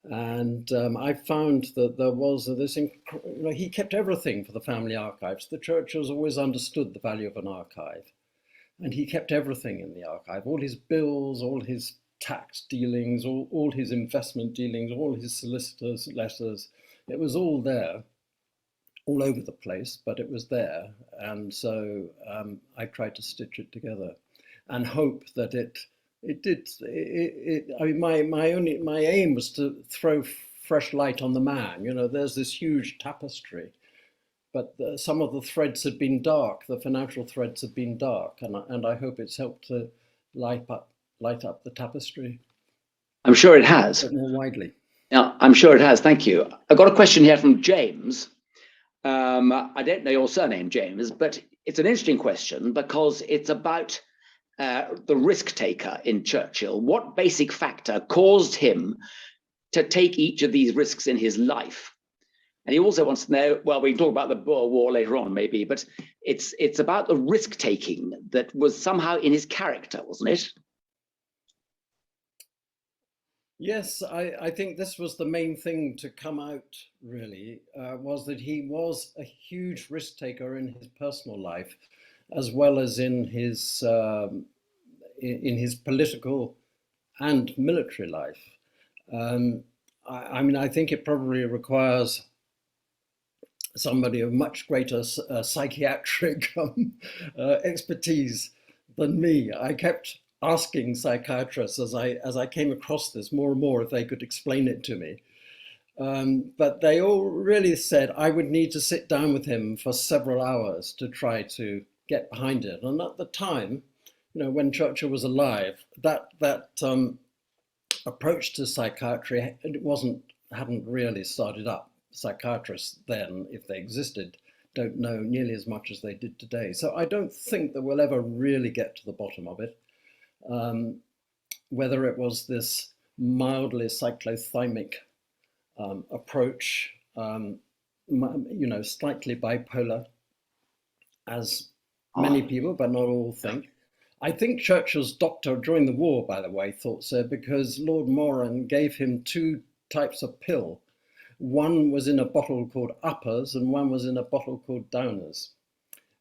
And I found that there was this, he kept everything for the family archives. The Churchills always understood the value of an archive, and he kept everything in the archive, all his bills, all his tax dealings, all his investment dealings, all his solicitors' letters, It was all there, all over the place, but it was there. And so I tried to stitch it together and hope that I mean, my aim was to throw fresh light on the man. You know, there's this huge tapestry, but some of the threads had been dark. The financial threads had been dark, and I hope it's helped to light up the tapestry. I'm sure it has. But more widely. Yeah, I'm sure it has. Thank you. I've got a question here from James. I don't know your surname, James, but it's an interesting question because it's about the risk taker in Churchill. What basic factor caused him to take each of these risks in his life? And he also wants to know, well, we can talk about the Boer War later on, maybe, but it's about the risk taking that was somehow in his character, wasn't it? Yes, I think this was the main thing to come out, really, was that he was a huge risk taker in his personal life, as well as in his political and military life. I mean, I think it probably requires somebody of much greater psychiatric expertise than me. I kept asking psychiatrists as I came across this more and more if they could explain it to me. But they all really said I would need to sit down with him for several hours to try to get behind it. And at the time, you know, when Churchill was alive, that approach to psychiatry, it hadn't really started up. Psychiatrists then, if they existed, don't know nearly as much as they did today. So I don't think that we'll ever really get to the bottom of it. Whether it was this mildly cyclothymic approach, you know, slightly bipolar, as many people, but not all think. I think Churchill's doctor during the war, by the way, thought so because Lord Moran gave him two types of pill. One was in a bottle called uppers and one was in a bottle called downers.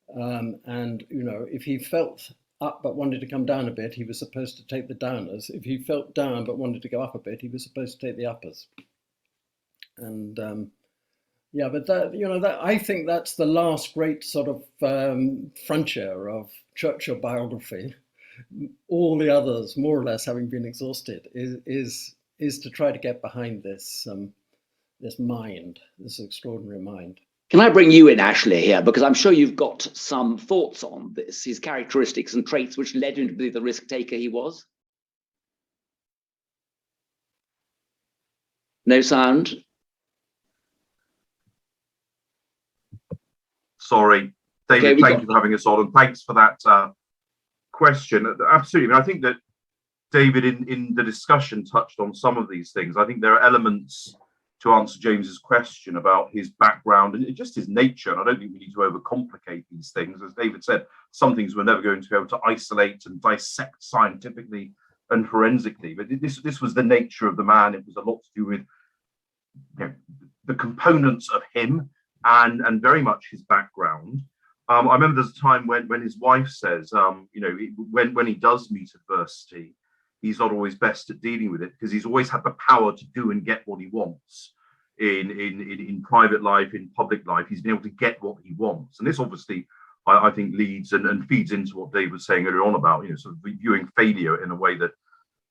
And, you know, if he felt up but wanted to come down a bit, he was supposed to take the downers. If he felt down but wanted to go up a bit, he was supposed to take the uppers. And yeah, but that, you know, that I think that's the last great sort of frontier of Churchill biography. All the others, more or less, having been exhausted, is to try to get behind this this mind, this extraordinary mind. Can I bring you in, Ashley, here? Because I'm sure you've got some thoughts on this, his characteristics and traits which led him to be the risk taker he was. No sound? Sorry, David, thank you for having us on, and thanks for that question. Absolutely. I mean, I think that David, in the discussion, touched on some of these things. I think there are elements to answer James's question about his background and just his nature. And I don't think we need to overcomplicate these things. As David said, some things we're never going to be able to isolate and dissect scientifically and forensically. But this was the nature of the man. It was a lot to do with, you know, the components of him and very much his background. I remember there's a time when his wife says, you know, when he does meet adversity, he's not always best at dealing with it because he's always had the power to do and get what he wants in private life, in public life. He's been able to get what he wants. And this obviously, I think, leads and feeds into what Dave was saying earlier on about, you know, sort of viewing failure in a way that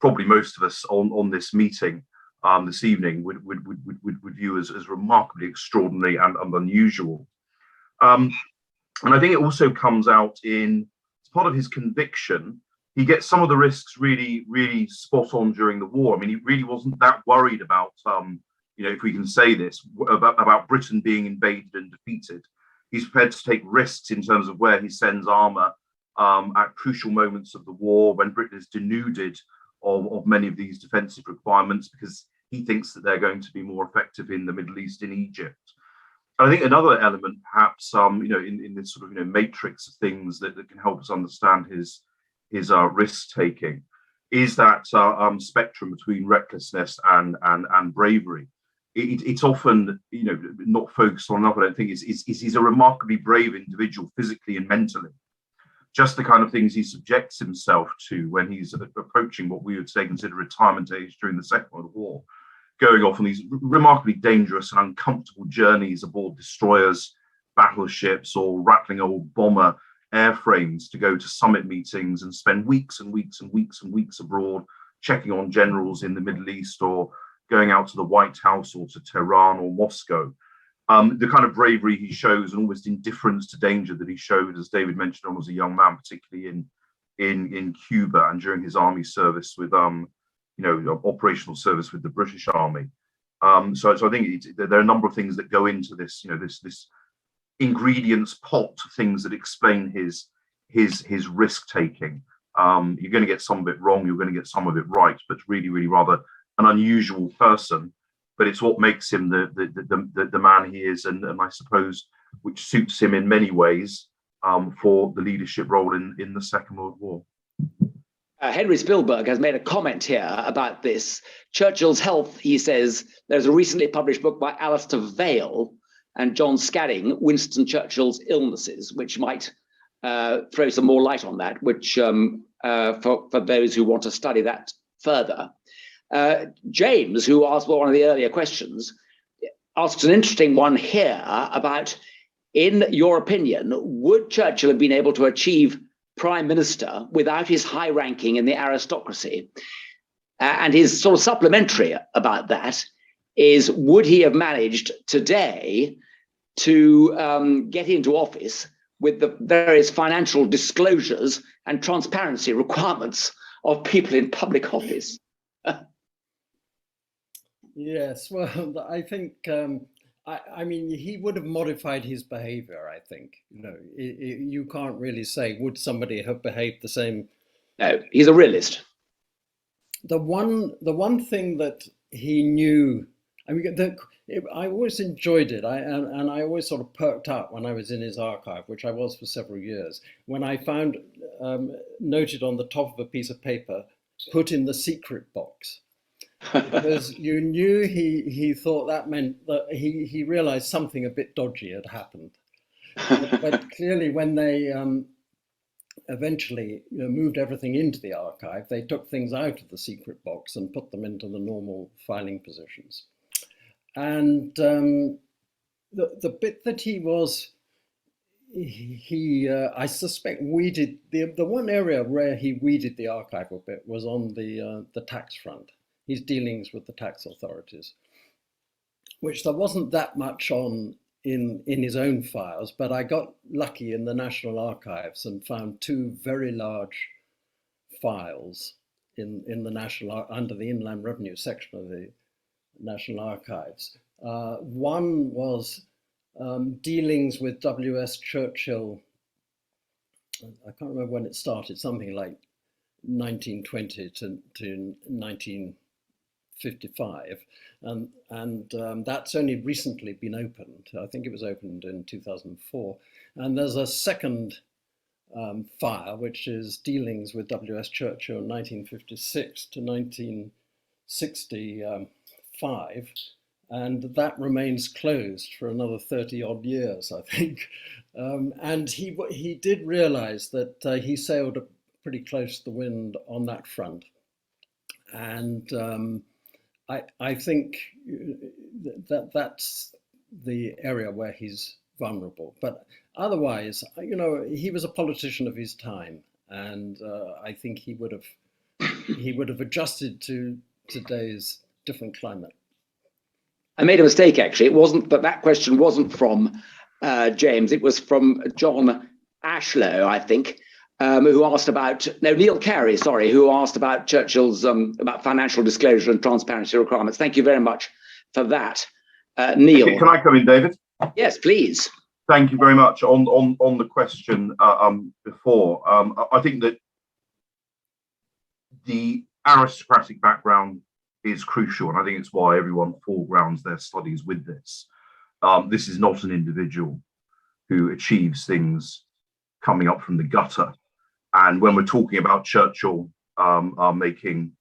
probably most of us on this meeting this evening would view as remarkably extraordinary and unusual. And I think it also comes out in, as part of his conviction, he gets some of the risks really, really spot on during the war. I mean, he really wasn't that worried about, you know, if we can say this, about Britain being invaded and defeated. He's prepared to take risks in terms of where he sends armour at crucial moments of the war when Britain is denuded of many of these defensive requirements because he thinks that they're going to be more effective in the Middle East, in Egypt. I think another element, perhaps, you know, in this sort of, you know, matrix of things that can help us understand his risk taking is that spectrum between recklessness and bravery. It's often, you know, not focused on enough. I don't think he's a remarkably brave individual, physically and mentally. Just the kind of things he subjects himself to when he's approaching what we would say consider retirement age during the Second World War going off on these remarkably dangerous and uncomfortable journeys aboard destroyers, battleships, or rattling old bomber airframes to go to summit meetings and spend weeks and weeks and weeks and weeks abroad, checking on generals in the Middle East, or going out to the White House or to Tehran or Moscow. The kind of bravery he shows and almost indifference to danger that he showed, as David mentioned, when he was a young man, particularly in Cuba and during his army service with operational service with the British Army. So I think there are a number of things that go into this, this ingredients pot, things that explain his risk taking. You're going to get some of it wrong, you're going to get some of it right, but really, really rather an unusual person. But it's what makes him the man he is, and I suppose which suits him in many ways for the leadership role in the Second World War. Henry Spielberg has made a comment here about this. Churchill's health, he says, there's a recently published book by Alistair Vale and John Scadding, Winston Churchill's Illnesses, which might throw some more light on that, which for those who want to study that further. James, who asked one of the earlier questions, asks an interesting one here about, in your opinion, would Churchill have been able to achieve Prime Minister without his high ranking in the aristocracy? And his sort of supplementary about that is, would he have managed today to get into office with the various financial disclosures and transparency requirements of people in public office? Yes, well, I think, I mean, he would have modified his behavior, I think. You can't really say, would somebody have behaved the same? No, he's a realist. The one thing that he knew, I mean, I always enjoyed it, and I always sort of perked up when I was in his archive, which I was for several years, when I found noted on the top of a piece of paper, put in the secret box. Because you knew he thought that meant that he realized something a bit dodgy had happened. But clearly when they eventually moved everything into the archive, they took things out of the secret box and put them into the normal filing positions. And the bit that I suspect weeded, the one area where he weeded the archive a bit was on the tax front. His dealings with the tax authorities, which there wasn't that much on in his own files, but I got lucky in the National Archives and found two very large files in the under the Inland Revenue section of the National Archives. One was dealings with W.S. Churchill. I can't remember when it started, something like 1920 to 1955, and that's only recently been opened. I think it was opened in 2004. And there's a second file, which is dealings with W.S. Churchill 1956 to 1965, and that remains closed for another 30 odd years, I think. And he did realize that he sailed pretty close to the wind on that front. And I think that's the area where he's vulnerable. But otherwise, he was a politician of his time, and I think he would have adjusted to today's different climate. I made a mistake, actually. It wasn't that question wasn't from James. It was from John Ashlow, I think, who asked about, Neil Carey, sorry, who asked about Churchill's, about financial disclosure and transparency requirements. Thank you very much for that, Neil. Can I come in, David? Yes, please. Thank you very much. On the question before, I think that the aristocratic background is crucial, and I think it's why everyone foregrounds their studies with this. This is not an individual who achieves things coming up from the gutter. And when we're talking about Churchill making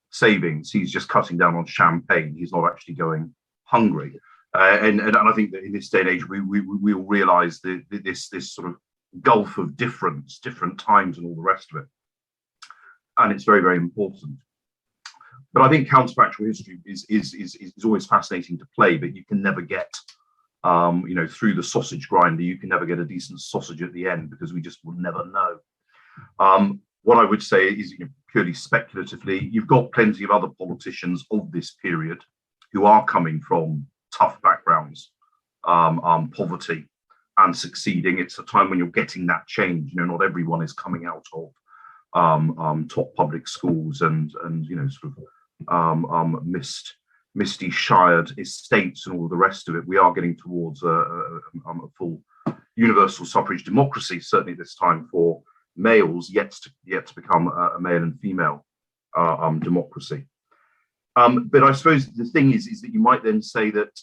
savings, he's just cutting down on champagne. He's not actually going hungry. And I think that in this day and age, we will realise this sort of gulf of difference, different times, and all the rest of it. And it's very, very important. But I think counterfactual history is always fascinating to play, but you can never get, through the sausage grinder, you can never get a decent sausage at the end, because we just will never know. What I would say is, purely speculatively, you've got plenty of other politicians of this period who are coming from tough backgrounds, poverty, and succeeding. It's a time when you're getting that change. Not everyone is coming out of top public schools and misty shired estates and all the rest of it. We are getting towards a full universal suffrage democracy, certainly this time for males, yet to become a male and female democracy. But I suppose the thing is that you might then say that,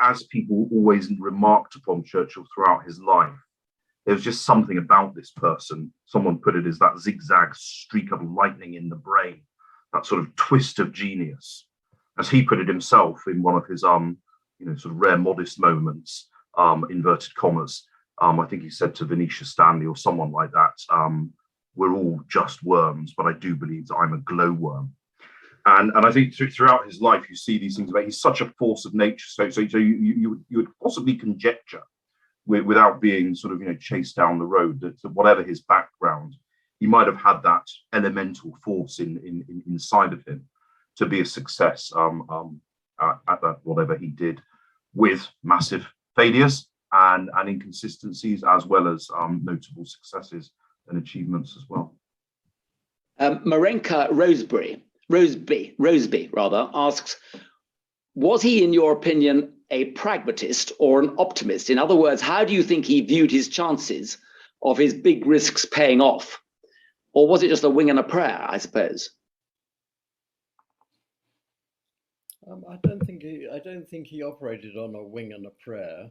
as people always remarked upon Churchill throughout his life, there was just something about this person. Someone put it as that zigzag streak of lightning in the brain, that sort of twist of genius, as he put it himself in one of his sort of rare modest moments, inverted commas. I think he said to Venetia Stanley or someone like that, we're all just worms, but I do believe that I'm a glowworm. And I think throughout his life, you see these things about, he's such a force of nature. So you would possibly conjecture, without being sort of chased down the road, that whatever his background, he might have had that elemental force inside of him to be a success at that, whatever he did, with massive failures and inconsistencies, as well as notable successes and achievements as well. Marenka Roseby asks, was he, in your opinion, a pragmatist or an optimist? In other words, how do you think he viewed his chances of his big risks paying off? Or was it just a wing and a prayer, I suppose? I don't think he operated on a wing and a prayer.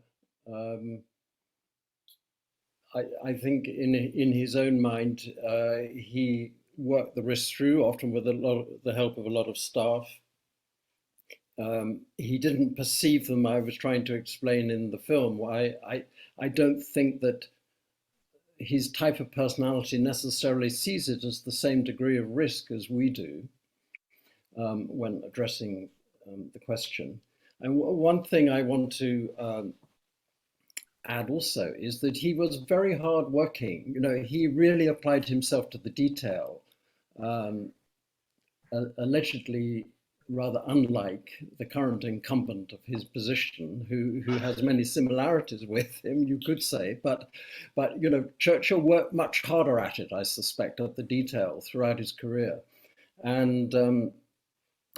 I think in his own mind, he worked the risks through, often with the help of a lot of staff. He didn't perceive them. I was trying to explain in the film why I don't think that his type of personality necessarily sees it as the same degree of risk as we do when addressing the question. And one thing I want to add also is that he was very hardworking. He really applied himself to the detail, allegedly rather unlike the current incumbent of his position, who has many similarities with him, you could say, but Churchill worked much harder at it, I suspect, at the detail throughout his career. And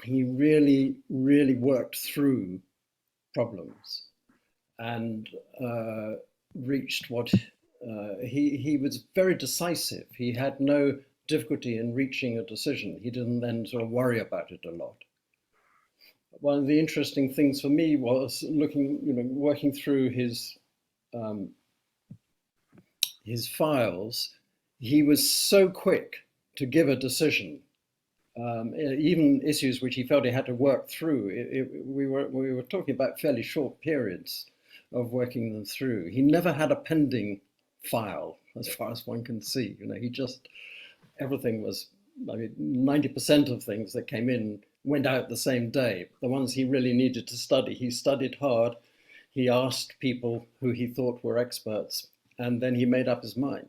he really, really worked through problems and reached what he was very decisive. He had no difficulty in reaching a decision. He didn't then sort of worry about it a lot. One of the interesting things for me was working through his files. He was so quick to give a decision. Even issues which he felt he had to work through, we were talking about fairly short periods of working them through. He never had a pending file, as far as one can see. He just, everything was, 90% of things that came in went out the same day. The ones he really needed to study, he studied hard. He asked people who he thought were experts, and then he made up his mind.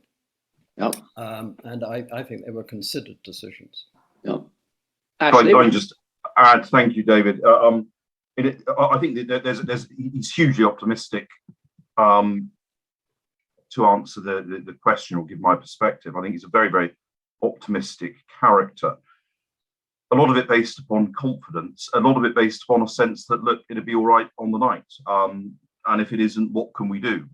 Yep. And I think they were considered decisions. Yep. I can just add, thank you, David. I think that he's hugely optimistic to answer the question or give my perspective. I think he's a very, very optimistic character. A lot of it based upon confidence, a lot of it based upon a sense that, look, it'll be all right on the night. And if it isn't, what can we do?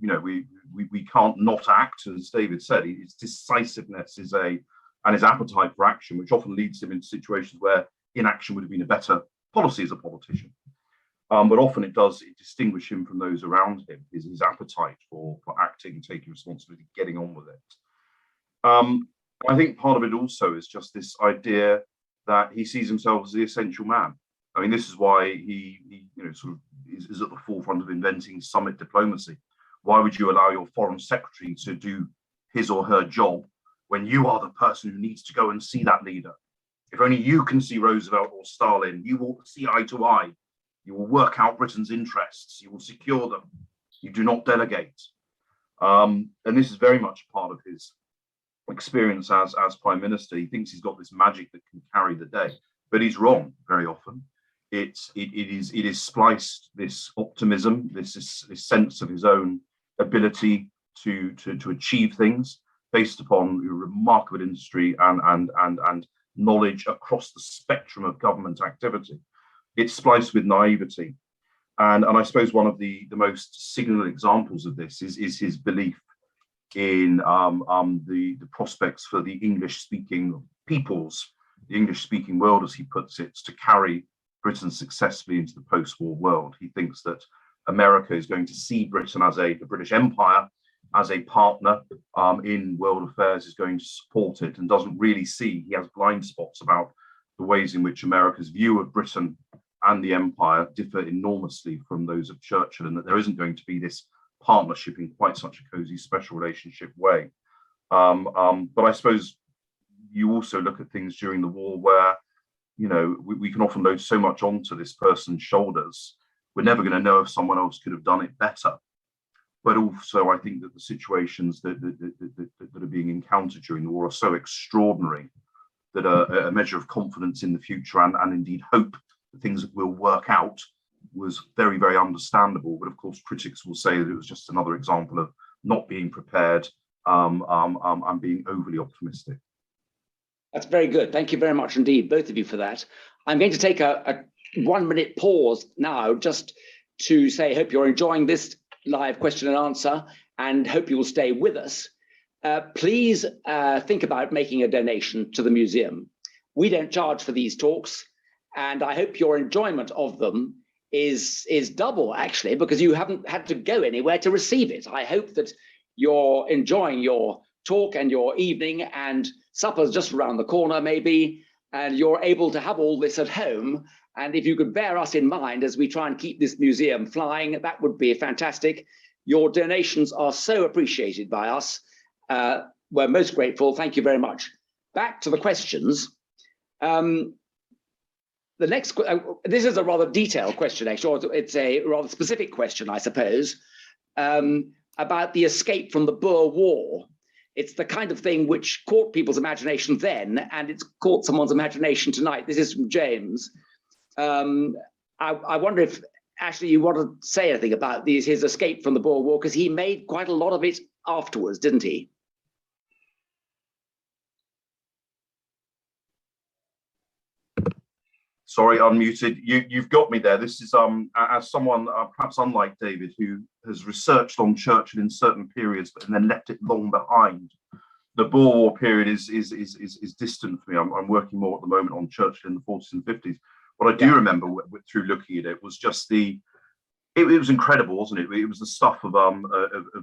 We can't not act, as David said. His decisiveness and his appetite for action, which often leads him into situations where inaction would have been a better policy as a politician. But often it distinguish him from those around him, his appetite for acting, taking responsibility, getting on with it. I think part of it also is just this idea that he sees himself as the essential man. This is why he sort of is at the forefront of inventing summit diplomacy. Why would you allow your foreign secretary to do his or her job when you are the person who needs to go and see that leader? If only you can see Roosevelt or Stalin, you will see eye to eye. You will work out Britain's interests. You will secure them. You do not delegate. And this is very much part of his experience as Prime Minister. He thinks he's got this magic that can carry the day, but he's wrong very often. It is spliced, this optimism, this sense of his own ability to achieve things based upon remarkable industry and knowledge across the spectrum of government activity. It's spliced with naivety. And I suppose one of the most signal examples of this is his belief in the prospects for the English-speaking peoples, the English-speaking world, as he puts it, to carry Britain successfully into the post-war world. He thinks that America is going to see Britain as the British Empire, as a partner in world affairs, is going to support it, and doesn't really see, he has blind spots about the ways in which America's view of Britain and the empire differ enormously from those of Churchill, and that there isn't going to be this partnership in quite such a cozy special relationship way. But I suppose you also look at things during the war where, you know, we can often load so much onto this person's shoulders. We're never going to know if someone else could have done it better. But also, I think that the situations that are being encountered during the war are so extraordinary that a measure of confidence in the future and indeed hope that things will work out was very, very understandable. But of course, critics will say that it was just another example of not being prepared and being overly optimistic. That's very good. Thank you very much indeed, both of you, for that. I'm going to take a 1 minute pause now just to say, hope you're enjoying this live question and answer, and hope you will stay with us. Please think about making a donation to the museum. We don't charge for these talks, and I hope your enjoyment of them is double, actually, because you haven't had to go anywhere to receive it. I hope that you're enjoying your talk and your evening, and supper's just around the corner maybe, and you're able to have all this at home. And if you could bear us in mind as we try and keep this museum flying, that would be fantastic. Your donations are so appreciated by us. We're most grateful. Thank you very much. Back to the questions. The next, this is a rather detailed question, actually, or it's a rather specific question, I suppose, about the escape from the Boer War. It's the kind of thing which caught people's imagination then, and it's caught someone's imagination tonight. This is from James. I wonder if, Ashley, you want to say anything about his escape from the Boer War, because he made quite a lot of it afterwards, didn't he? Sorry, unmuted. You've got me there. This is as someone perhaps unlike David, who has researched on Churchill in certain periods and then left it long behind. The Boer War period is distant for me. I'm working more at the moment on Churchill in the 40s and 50s. What I do remember through looking at it was just it was incredible, wasn't it? It was the stuff of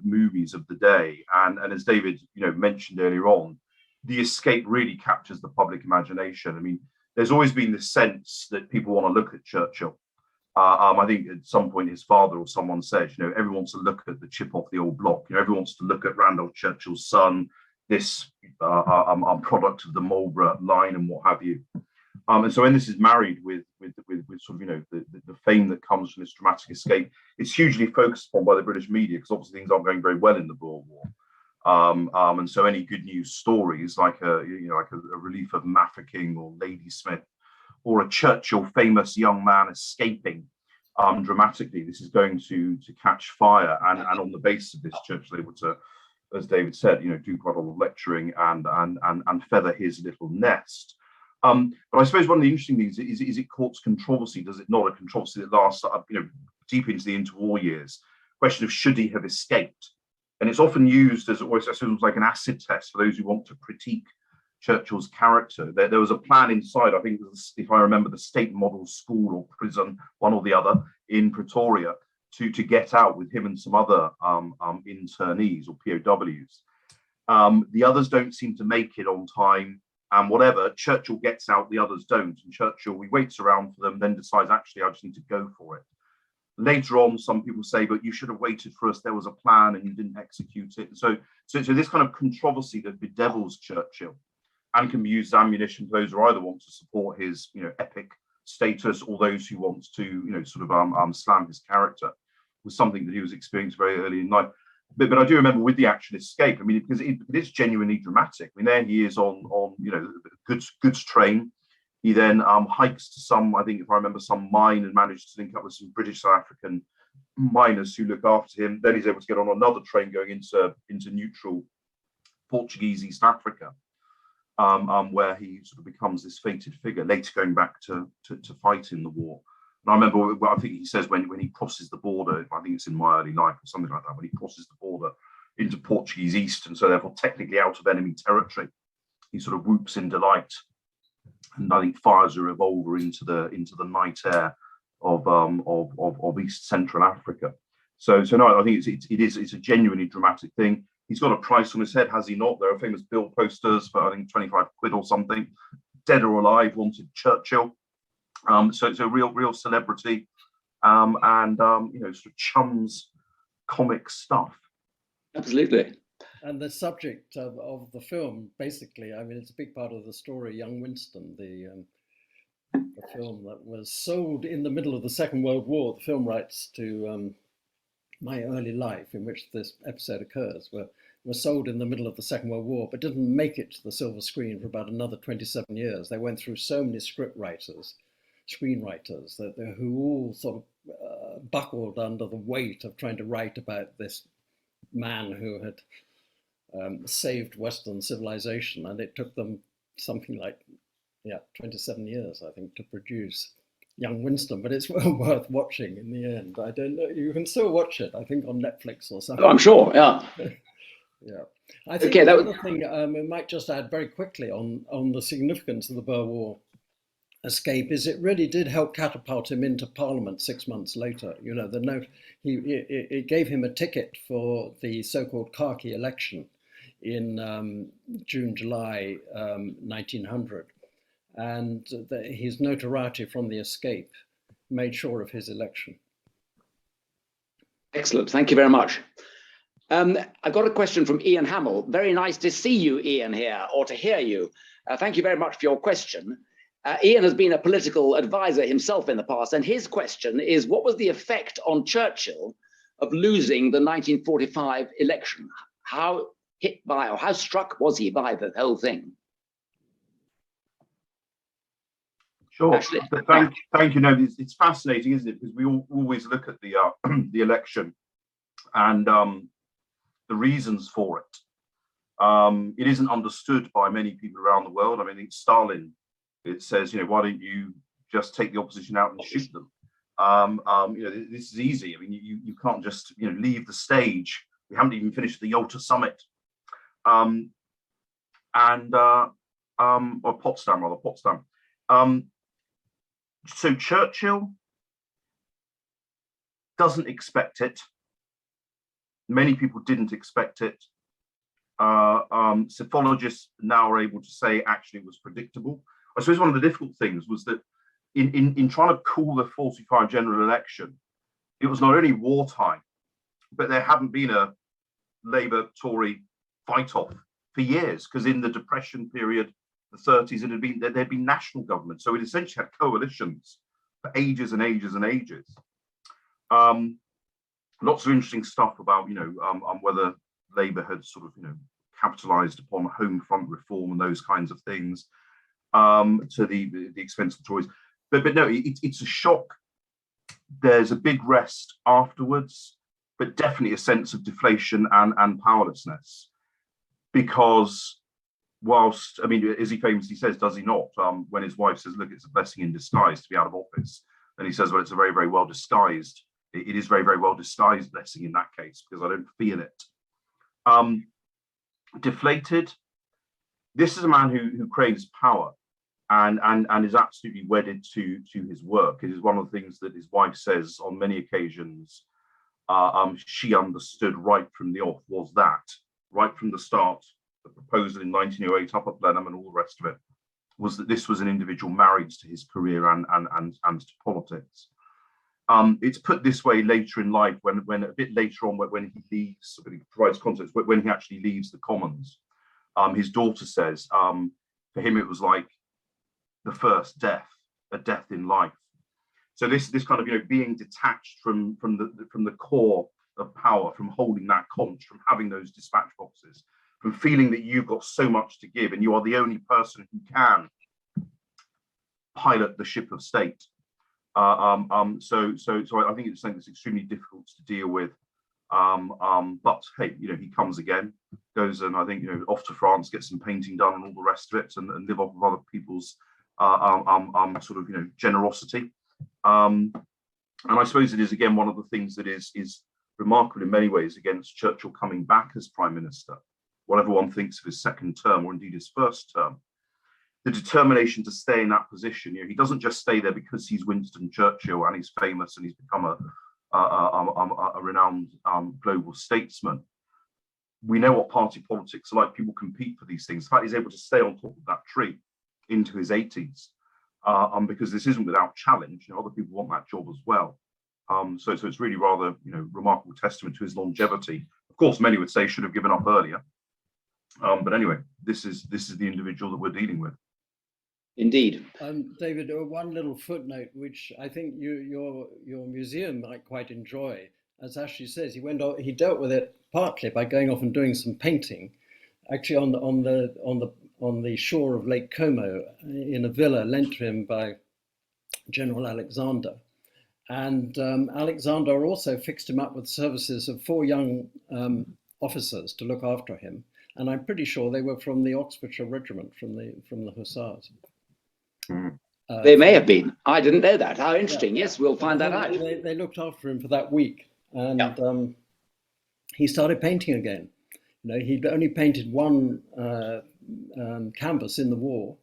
movies of the day, and as David mentioned earlier on, the escape really captures the public imagination. I mean, there's always been this sense that people want to look at Churchill. I think at some point his father or someone said, everyone wants to look at the chip off the old block. Everyone wants to look at Randolph Churchill's son, this product of the Marlborough line and what have you. And so when this is married with sort of the fame that comes from this dramatic escape, it's hugely focused upon by the British media, because obviously things aren't going very well in the Boer War. And so any good news stories like a relief of Mafeking or Ladysmith, or a Churchill famous young man escaping dramatically, this is going to catch fire. And on the basis of this, Churchill able to, as David said, do quite a lot of lecturing and feather his little nest. But I suppose one of the interesting things is it courts controversy. Does it not? A controversy that lasts deep into the interwar years. Question of should he have escaped? And it's often used as always like an acid test for those who want to critique Churchill's character. There was a plan inside, I think, if I remember, the State Model School or prison, one or the other, in Pretoria, to get out with him and some other internees or POWs. The others don't seem to make it on time. And whatever, Churchill gets out, the others don't. And Churchill, he waits around for them, then decides, actually, I just need to go for it. Later on, some people say, but you should have waited for us. There was a plan and you didn't execute it. So this kind of controversy that bedevils Churchill and can be used as ammunition for those who either want to support his, epic status, or those who want to, sort of slam his character, was something that he was experienced very early in life. But I do remember with the actual escape, I mean, because it is genuinely dramatic. I mean, there he is on goods train. He then hikes to some, I think if I remember, some mine, and managed to link up with some British South African miners who look after him. Then he's able to get on another train going into neutral Portuguese East Africa, where he sort of becomes this fated figure, later going back to fight in the war. And I remember, I think he says when he crosses the border, I think it's in My Early Life or something like that, when he crosses the border into Portuguese East, and so therefore technically out of enemy territory, he sort of whoops in delight, and I think fires a revolver into the night air of East Central Africa. So no, I think it's a genuinely dramatic thing. He's got a price on his head, has he not? There are famous bill posters for, I think, 25 quid or something. Dead or alive, wanted Churchill. So it's a real celebrity, and sort of chums comic stuff. Absolutely. And the subject of the film, basically, I mean, it's a big part of the story. Young Winston, the film that was sold in the middle of the Second World War, the film rights to My Early Life, in which this episode occurs, were sold in the middle of the Second World War, but didn't make it to the silver screen for about another 27 years. They went through so many screenwriters who all sort of buckled under the weight of trying to write about this man who had saved Western civilization, and it took them something like 27 years, I think, to produce Young Winston, but it's well worth watching in the end. I don't know, you can still watch it, I think, on Netflix or something. Oh, I'm sure, yeah. Yeah. I think Okay, another thing we might just add very quickly on the significance of the Boer War escape is it really did help catapult him into Parliament 6 months later. You know, the note, it gave him a ticket for the so-called khaki election in June, July 1900. And his notoriety from the escape made sure of his election. Excellent, thank you very much. I've got a question from Ian Hamill. Very nice to see you, Ian, here, or to hear you. Thank you very much for your question. Ian has been a political advisor himself in the past, and his question is, what was the effect on Churchill of losing the 1945 election? How hit by, or how struck was he by the whole thing? Sure. Thank you. No, it's fascinating, isn't it? Because we always look at the the election and the reasons for it. It isn't understood by many people around the world. I mean, I think Stalin, it says, why don't you just take the opposition out and shoot them? This is easy. I mean, you can't just leave the stage. We haven't even finished the Yalta summit, or Potsdam. So Churchill doesn't expect it. Many people didn't expect it. Psephologists now are able to say actually it was predictable. I suppose one of the difficult things was that in trying to call the 45 general election, it was not only wartime, but there hadn't been a Labour-Tory fight-off for years, because in the Depression period, the 30s, there'd been national government. So it essentially had coalitions for ages and ages and ages. Lots of interesting stuff about, whether Labour had sort of, capitalised upon home front reform and those kinds of things to the expense of the Tories. But no, it's a shock. There's a big rest afterwards, but definitely a sense of deflation and powerlessness. Because whilst, I mean, as he famously says, does he not, when his wife says, look, it's a blessing in disguise to be out of office, and he says, well, it's a very, very well disguised, it is very, very well disguised blessing in that case, because I don't feel it. Deflated. This is a man who craves power and is absolutely wedded to his work. It is one of the things that his wife says on many occasions she understood right from the off, was that right from the start, the proposal in 1908 up at Blenheim and all the rest of it, was that this was an individual married to his career and to politics. It's put this way later in life, when a bit later on, when he leaves, when he provides context, when he actually leaves the Commons, his daughter says, For him, it was like the first death, a death in life. So this kind of, you know, being detached from the core of power, from holding that conch, from having those dispatch boxes, from feeling that you've got so much to give and you are the only person who can pilot the ship of state. So I think it's something that's extremely difficult to deal with. But hey, you know, he comes again, goes and I think, you know, off to France, gets some painting done and all the rest of it, and live off of other people's sort of, you know, generosity. And I suppose it is again one of the things that is remarkable in many ways against Churchill coming back as Prime Minister, whatever one thinks of his second term or indeed his first term. The determination to stay in that position, you know, he doesn't just stay there because he's Winston Churchill and he's famous and he's become a renowned global statesman. We know what party politics are like. People compete for these things. In fact, he's able to stay on top of that tree into his 80s, because this isn't without challenge. You know, other people want that job as well. So it's really rather, you know, remarkable testament to his longevity. Of course, many would say should have given up earlier. But anyway, this is the individual that we're dealing with. Indeed. David, one little footnote, which I think your museum might quite enjoy. As Ashley says, he dealt with it partly by going off and doing some painting, actually on the shore of Lake Como in a villa lent to him by General Alexander. And Alexander also fixed him up with services of 4 young officers to look after him. And I'm pretty sure they were from the Oxfordshire Regiment, from the Hussars. They may have been. I didn't know that. How interesting. Yeah. Yes, we'll find that out. They looked after him for that week. And he started painting again. You know, he'd only painted one canvas in the war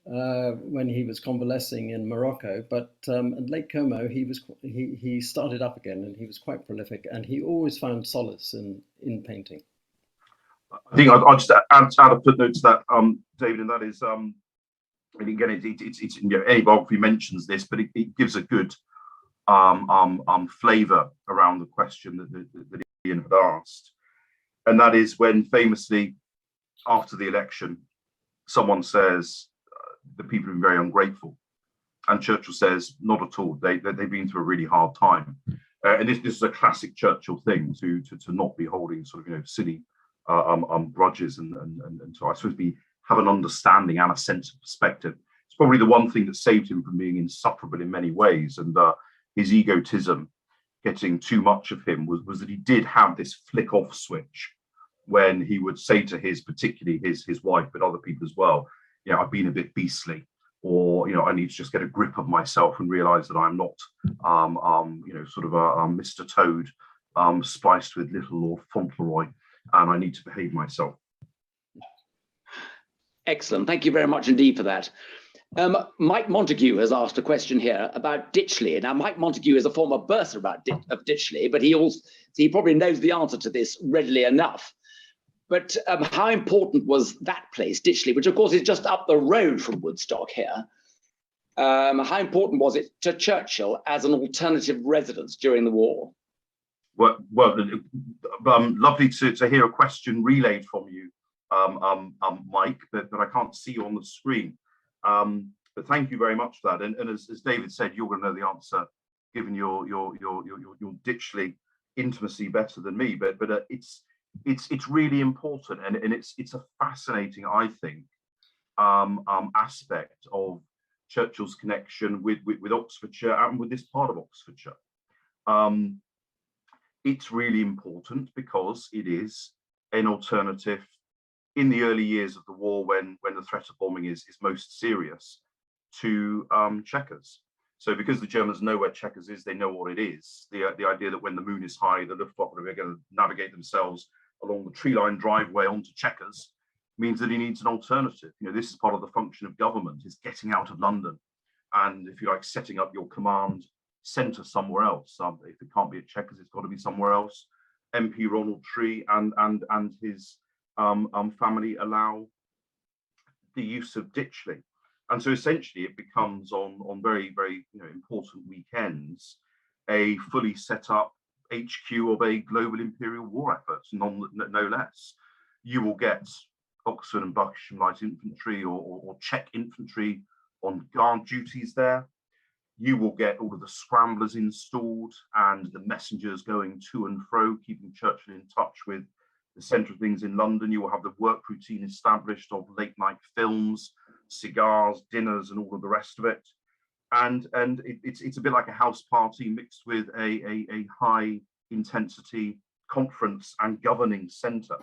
when he was convalescing in Morocco. But at Lake Como, he started up again, and he was quite prolific. And he always found solace in painting. I think I'll just add a footnote to that, David, and that is, and again, it's you know, any biography mentions this, but it gives a good flavour around the question that Ian had asked, and that is when famously after the election, someone says the people have been very ungrateful, and Churchill says not at all. They've been through a really hard time, and this is a classic Churchill thing to not be holding sort of, you know, silly grudges and so I suppose have an understanding and a sense of perspective. It's probably the one thing that saved him from being insufferable in many ways, and his egotism getting too much of him was that he did have this flick off switch when he would say to particularly his wife, but other people as well, you know, I've been a bit beastly, or, you know, I need to just get a grip of myself and realize that I'm not you know, sort of a Mr. Toad spliced with little Lord Fauntleroy, and I need to behave myself. Excellent. Thank you very much indeed for that. Mike Montague has asked a question here about Ditchley. Now, Mike Montague is a former bursar of Ditchley, but he probably knows the answer to this readily enough. But how important was that place, Ditchley, which of course is just up the road from Woodstock here? How important was it to Churchill as an alternative residence during the war? Well, lovely to hear a question relayed from you, Mike, but I can't see you on the screen. But thank you very much for that. And as David said, you're going to know the answer, given your Ditchley intimacy better than me. But it's really important, and it's a fascinating, I think, aspect of Churchill's connection with Oxfordshire and with this part of Oxfordshire. It's really important because it is an alternative in the early years of the war, when the threat of bombing is most serious, to Chequers. So because the Germans know where Chequers is, they know what it is. The idea that when the moon is high, the Luftwaffe are going to navigate themselves along the tree-lined driveway onto Chequers means that he needs an alternative. You know, this is part of the function of government, is getting out of London, and if you like, setting up your command centre somewhere else. If it can't be at Chequers, it's got to be somewhere else. MP Ronald Tree and his family allow the use of Ditchley, and so essentially it becomes on very, very, you know, important weekends a fully set up HQ of a global imperial war effort, no less. You will get Oxford and Buckinghamshire Light Infantry or Czech infantry on guard duties there. You will get all of the scramblers installed and the messengers going to and fro, keeping Churchill in touch with the centre of things in London. You will have the work routine established of late night films, cigars, dinners, and all of the rest of it. And it's a bit like a house party mixed with a high intensity conference and governing centre.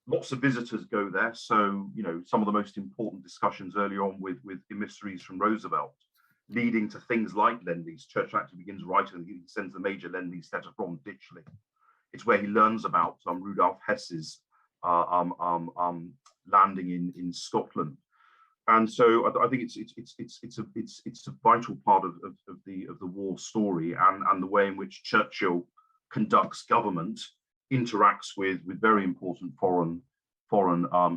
Lots of visitors go there. So, you know, some of the most important discussions early on with emissaries from Roosevelt, leading to things like Lend-Lease. Churchill actually begins writing, he sends the major Lend-Lease letter from Ditchley. It's where he learns about Rudolf Hess's landing in Scotland. And so I think it's a vital part of the war story and the way in which Churchill conducts government, interacts with very important foreign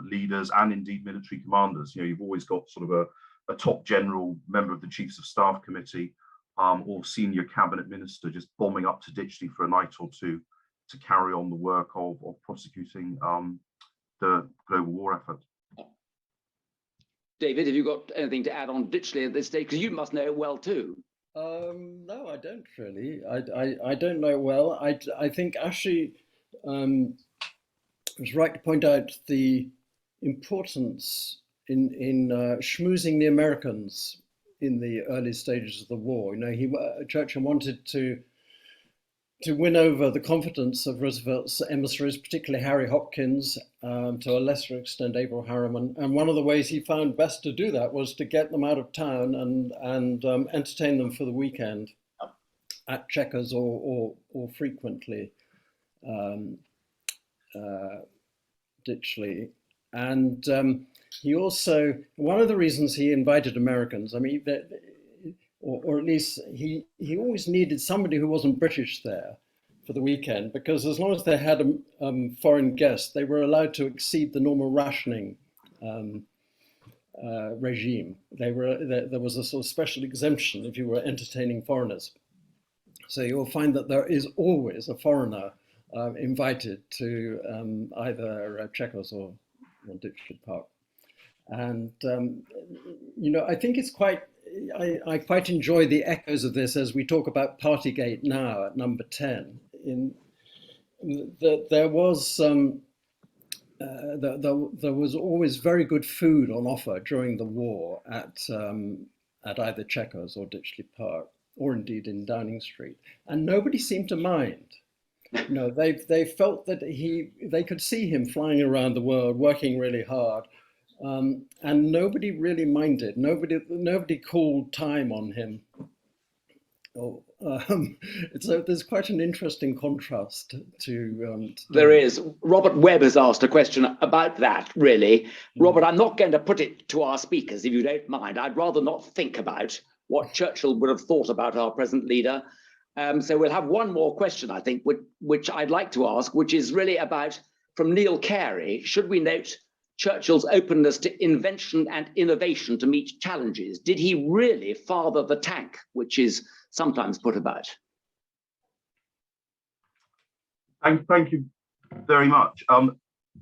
leaders and indeed military commanders. You know, you've always got sort of a top general, member of the Chiefs of Staff Committee, or senior cabinet minister just bombing up to Ditchley for a night or two to carry on the work of prosecuting the global war effort. David, have you got anything to add on Ditchley at this stage? Because you must know it well too. No, I don't really. I don't know it well. I think actually it was right to point out the importance in schmoozing the Americans in the early stages of the war. You know, Churchill wanted to win over the confidence of Roosevelt's emissaries, particularly Harry Hopkins, to a lesser extent Averell Harriman. And one of the ways he found best to do that was to get them out of town and entertain them for the weekend at Chequers or frequently Ditchley. And he also, one of the reasons he invited Americans, I mean, or at least he always needed somebody who wasn't British there for the weekend, because as long as they had a foreign guest, they were allowed to exceed the normal rationing regime. There was a sort of special exemption if you were entertaining foreigners. So you'll find that there is always a foreigner invited to either Chequers or Ditchley Park. And, you know, I think it's quite, I quite enjoy the echoes of this as we talk about Partygate now at number 10. There was always very good food on offer during the war at either Chequers or Ditchley Park, or indeed in Downing Street, and nobody seemed to mind. You know, they felt that they could see him flying around the world, working really hard. And nobody really minded. Nobody called time on him. There's quite an interesting contrast to. There is. Robert Webb has asked a question about that, really. Robert, I'm not going to put it to our speakers, if you don't mind. I'd rather not think about what Churchill would have thought about our present leader. So we'll have one more question, I think, which I'd like to ask, which is really about, from Neil Carey, should we note Churchill's openness to invention and innovation to meet challenges? Did he really father the tank, which is sometimes put about? Thank you very much.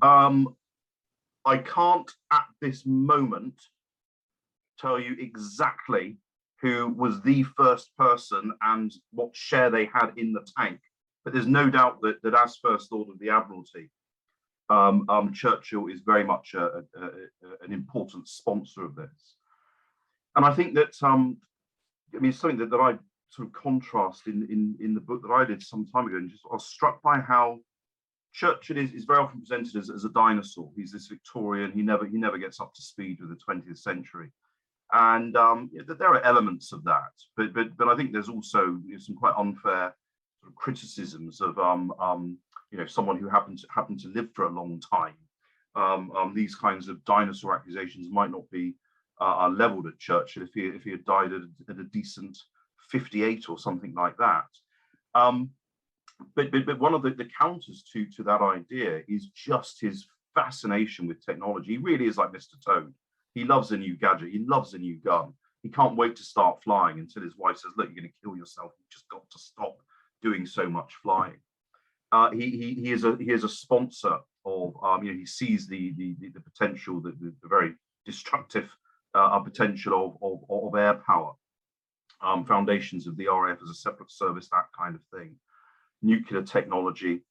I can't at this moment tell you exactly who was the first person and what share they had in the tank, but there's no doubt that as First Lord of the Admiralty, Churchill is very much an important sponsor of this. And I think that, I mean, something that I sort of contrast in the book that I did some time ago, and just I was struck by how Churchill is very often presented as a dinosaur. He's this Victorian, he never gets up to speed with the 20th century. And there are elements of that, but I think there's also some quite unfair sort of criticisms of someone who happened to live for a long time. These kinds of dinosaur accusations might not be leveled at Churchill if he had died at a decent 58 or something like that. But one of the counters to that idea is just his fascination with technology. He really is like Mr. Toad. He loves a new gadget. He loves a new gun. He can't wait to start flying until his wife says, "Look, you're going to kill yourself. You've just got to stop doing so much flying." He is a sponsor he sees the potential, the very destructive potential of air power, foundations of the RAF as a separate service, that kind of thing, nuclear technology.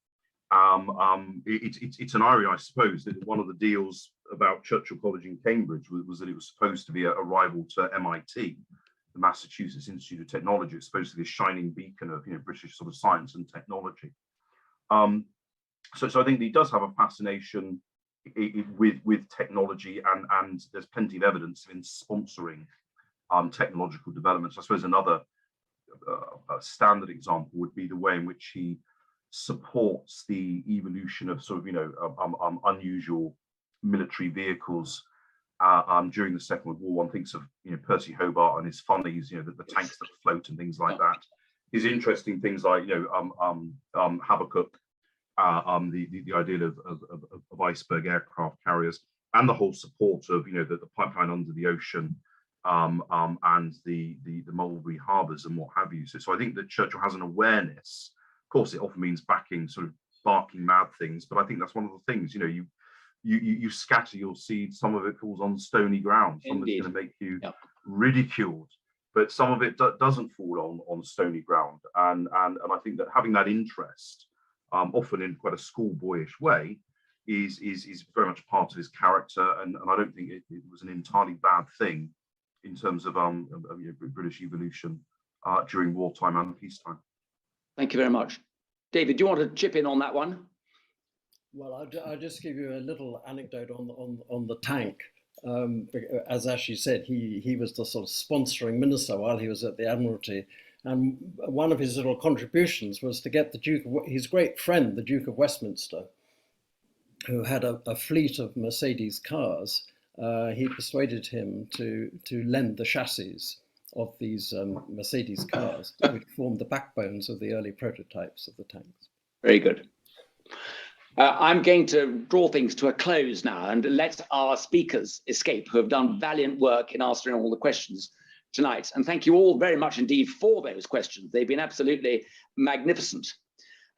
It's an irony, I suppose, that one of the deals about Churchill College in Cambridge was that it was supposed to be a rival to MIT, the Massachusetts Institute of Technology. It's supposed to be a shining beacon of British sort of science and technology. So I think he does have a fascination with technology, and there's plenty of evidence in sponsoring technological developments. I suppose another standard example would be the way in which he supports the evolution of sort of unusual military vehicles during the Second World War. One thinks of Percy Hobart and his funnies, the tanks that float and things like that. His interesting things like Habakkuk, the idea of iceberg aircraft carriers, and the whole support of the pipeline under the ocean, and the Mulberry harbours and what have you. So I think that Churchill has an awareness. Of course, it often means backing sort of barking mad things, but I think that's one of the things. You scatter your seed, some of it falls on stony ground, some of it's going to make you ridiculed, but some of it doesn't fall on stony ground. And I think that having that interest, often in quite a schoolboyish way, is very much part of his character, and I don't think it was an entirely bad thing in terms of British evolution during wartime and peacetime. Thank you very much. David, do you want to chip in on that one? Well, I'll just give you a little anecdote on the tank. As Ashley said, he was the sort of sponsoring minister while he was at the Admiralty. And one of his little contributions was to get his great friend, the Duke of Westminster, who had a fleet of Mercedes cars. He persuaded him to lend the chassis of these Mercedes cars, which formed the backbones of the early prototypes of the tanks. Very good. I'm going to draw things to a close now and let our speakers escape, who have done valiant work in answering all the questions tonight. And thank you all very much indeed for those questions. They've been absolutely magnificent.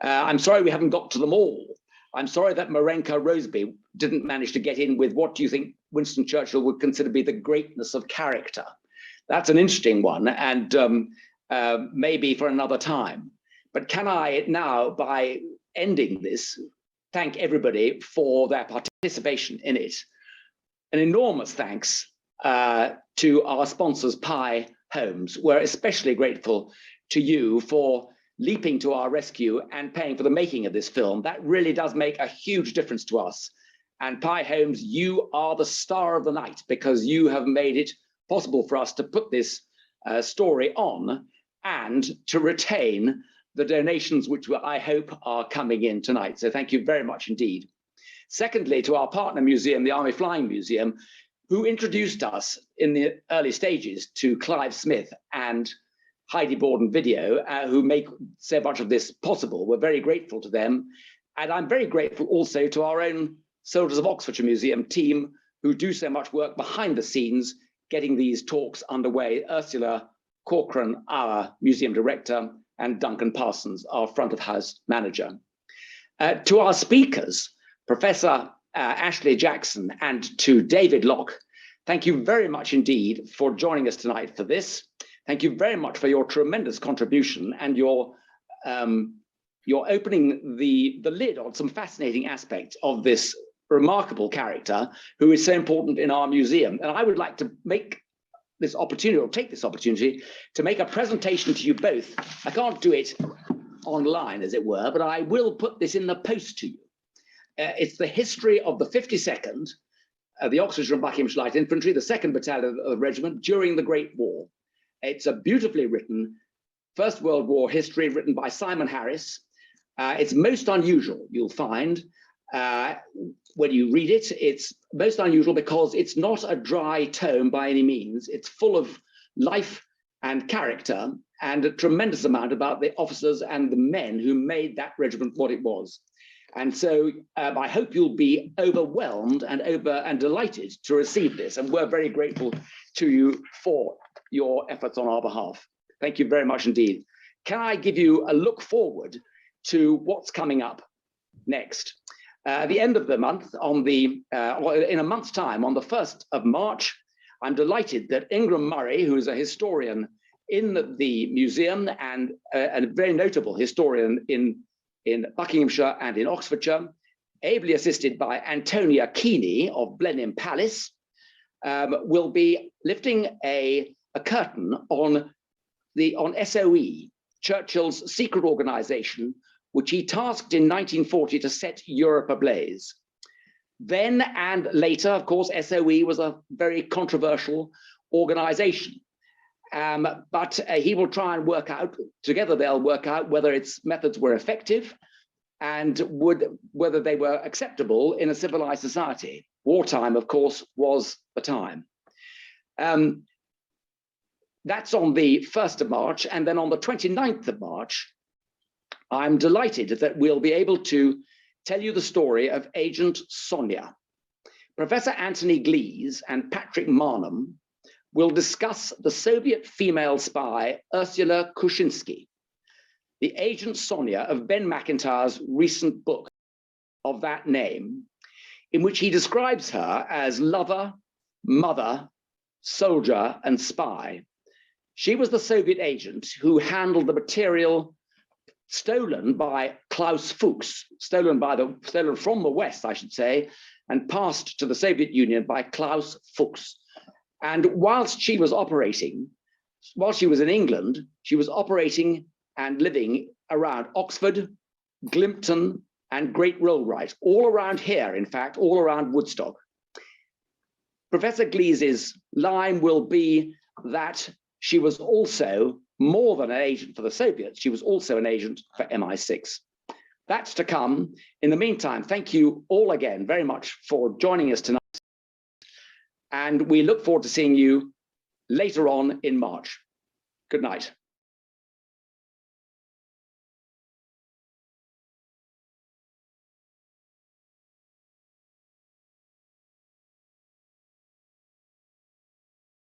I'm sorry we haven't got to them all. I'm sorry that Marenka Roseby didn't manage to get in with what do you think Winston Churchill would consider to be the greatness of character. That's an interesting one, and maybe for another time. But can I now, by ending this, thank everybody for their participation in it. An enormous thanks to our sponsors, Pye Homes. We're especially grateful to you for leaping to our rescue and paying for the making of this film. That really does make a huge difference to us. And Pye Homes, you are the star of the night, because you have made it possible for us to put this story on and to retain the donations which I hope are coming in tonight. So thank you very much indeed. Secondly, to our partner museum, the Army Flying Museum, who introduced us in the early stages to Clive Smith and Heidi Borden Video, who make so much of this possible. We're very grateful to them. And I'm very grateful also to our own Soldiers of Oxfordshire Museum team, who do so much work behind the scenes, getting these talks underway. Ursula Corcoran, our museum director, and Duncan Parsons, our front of house manager. To our speakers, Professor Ashley Jackson and to David Lough, thank you very much indeed for joining us tonight for this. Thank you very much for your tremendous contribution and your opening the lid on some fascinating aspects of this remarkable character who is so important in our museum. And I would like to make this opportunity, or take this opportunity, to make a presentation to you both. I can't do it online, as it were, but I will put this in the post to you. It's the history of the 52nd, the Oxfordshire and Buckinghamshire Light Infantry, the 2nd Battalion of the regiment during the Great War. It's a beautifully written First World War history written by Simon Harris. It's most unusual, you'll find. When you read it, it's most unusual because it's not a dry tome by any means. It's full of life and character and a tremendous amount about the officers and the men who made that regiment what it was. And so I hope you'll be overwhelmed and delighted to receive this. And we're very grateful to you for your efforts on our behalf. Thank you very much indeed. Can I give you a look forward to what's coming up next? At the end of the month, in a month's time, on the 1st of March, I'm delighted that Ingram Murray, who is a historian in the museum and a very notable historian in Buckinghamshire and in Oxfordshire, ably assisted by Antonia Keeney of Blenheim Palace, will be lifting a curtain on SOE, Churchill's secret organization, which he tasked in 1940 to set Europe ablaze. Then and later, of course, SOE was a very controversial organization. But he will try and work out, together they'll work out whether its methods were effective and whether they were acceptable in a civilized society. Wartime, of course, was the time. That's on the 1st of March, and then on the 29th of March, I'm delighted that we'll be able to tell you the story of Agent Sonia. Professor Anthony Glees and Patrick Marnham will discuss the Soviet female spy Ursula Kushinsky, the Agent Sonia of Ben McIntyre's recent book of that name, in which he describes her as lover, mother, soldier, and spy. She was the Soviet agent who handled the material stolen by Klaus Fuchs, stolen from the West, I should say, and passed to the Soviet Union by Klaus Fuchs. And whilst she was in England, she was operating and living around Oxford, Glimpton, and Great Rollright, all around here, in fact, all around Woodstock. Professor Glees's line will be that she was also more than an agent for the Soviets, she was also an agent for MI6. That's to come. In the meantime, thank you all again very much for joining us tonight. And we look forward to seeing you later on in March. Good night.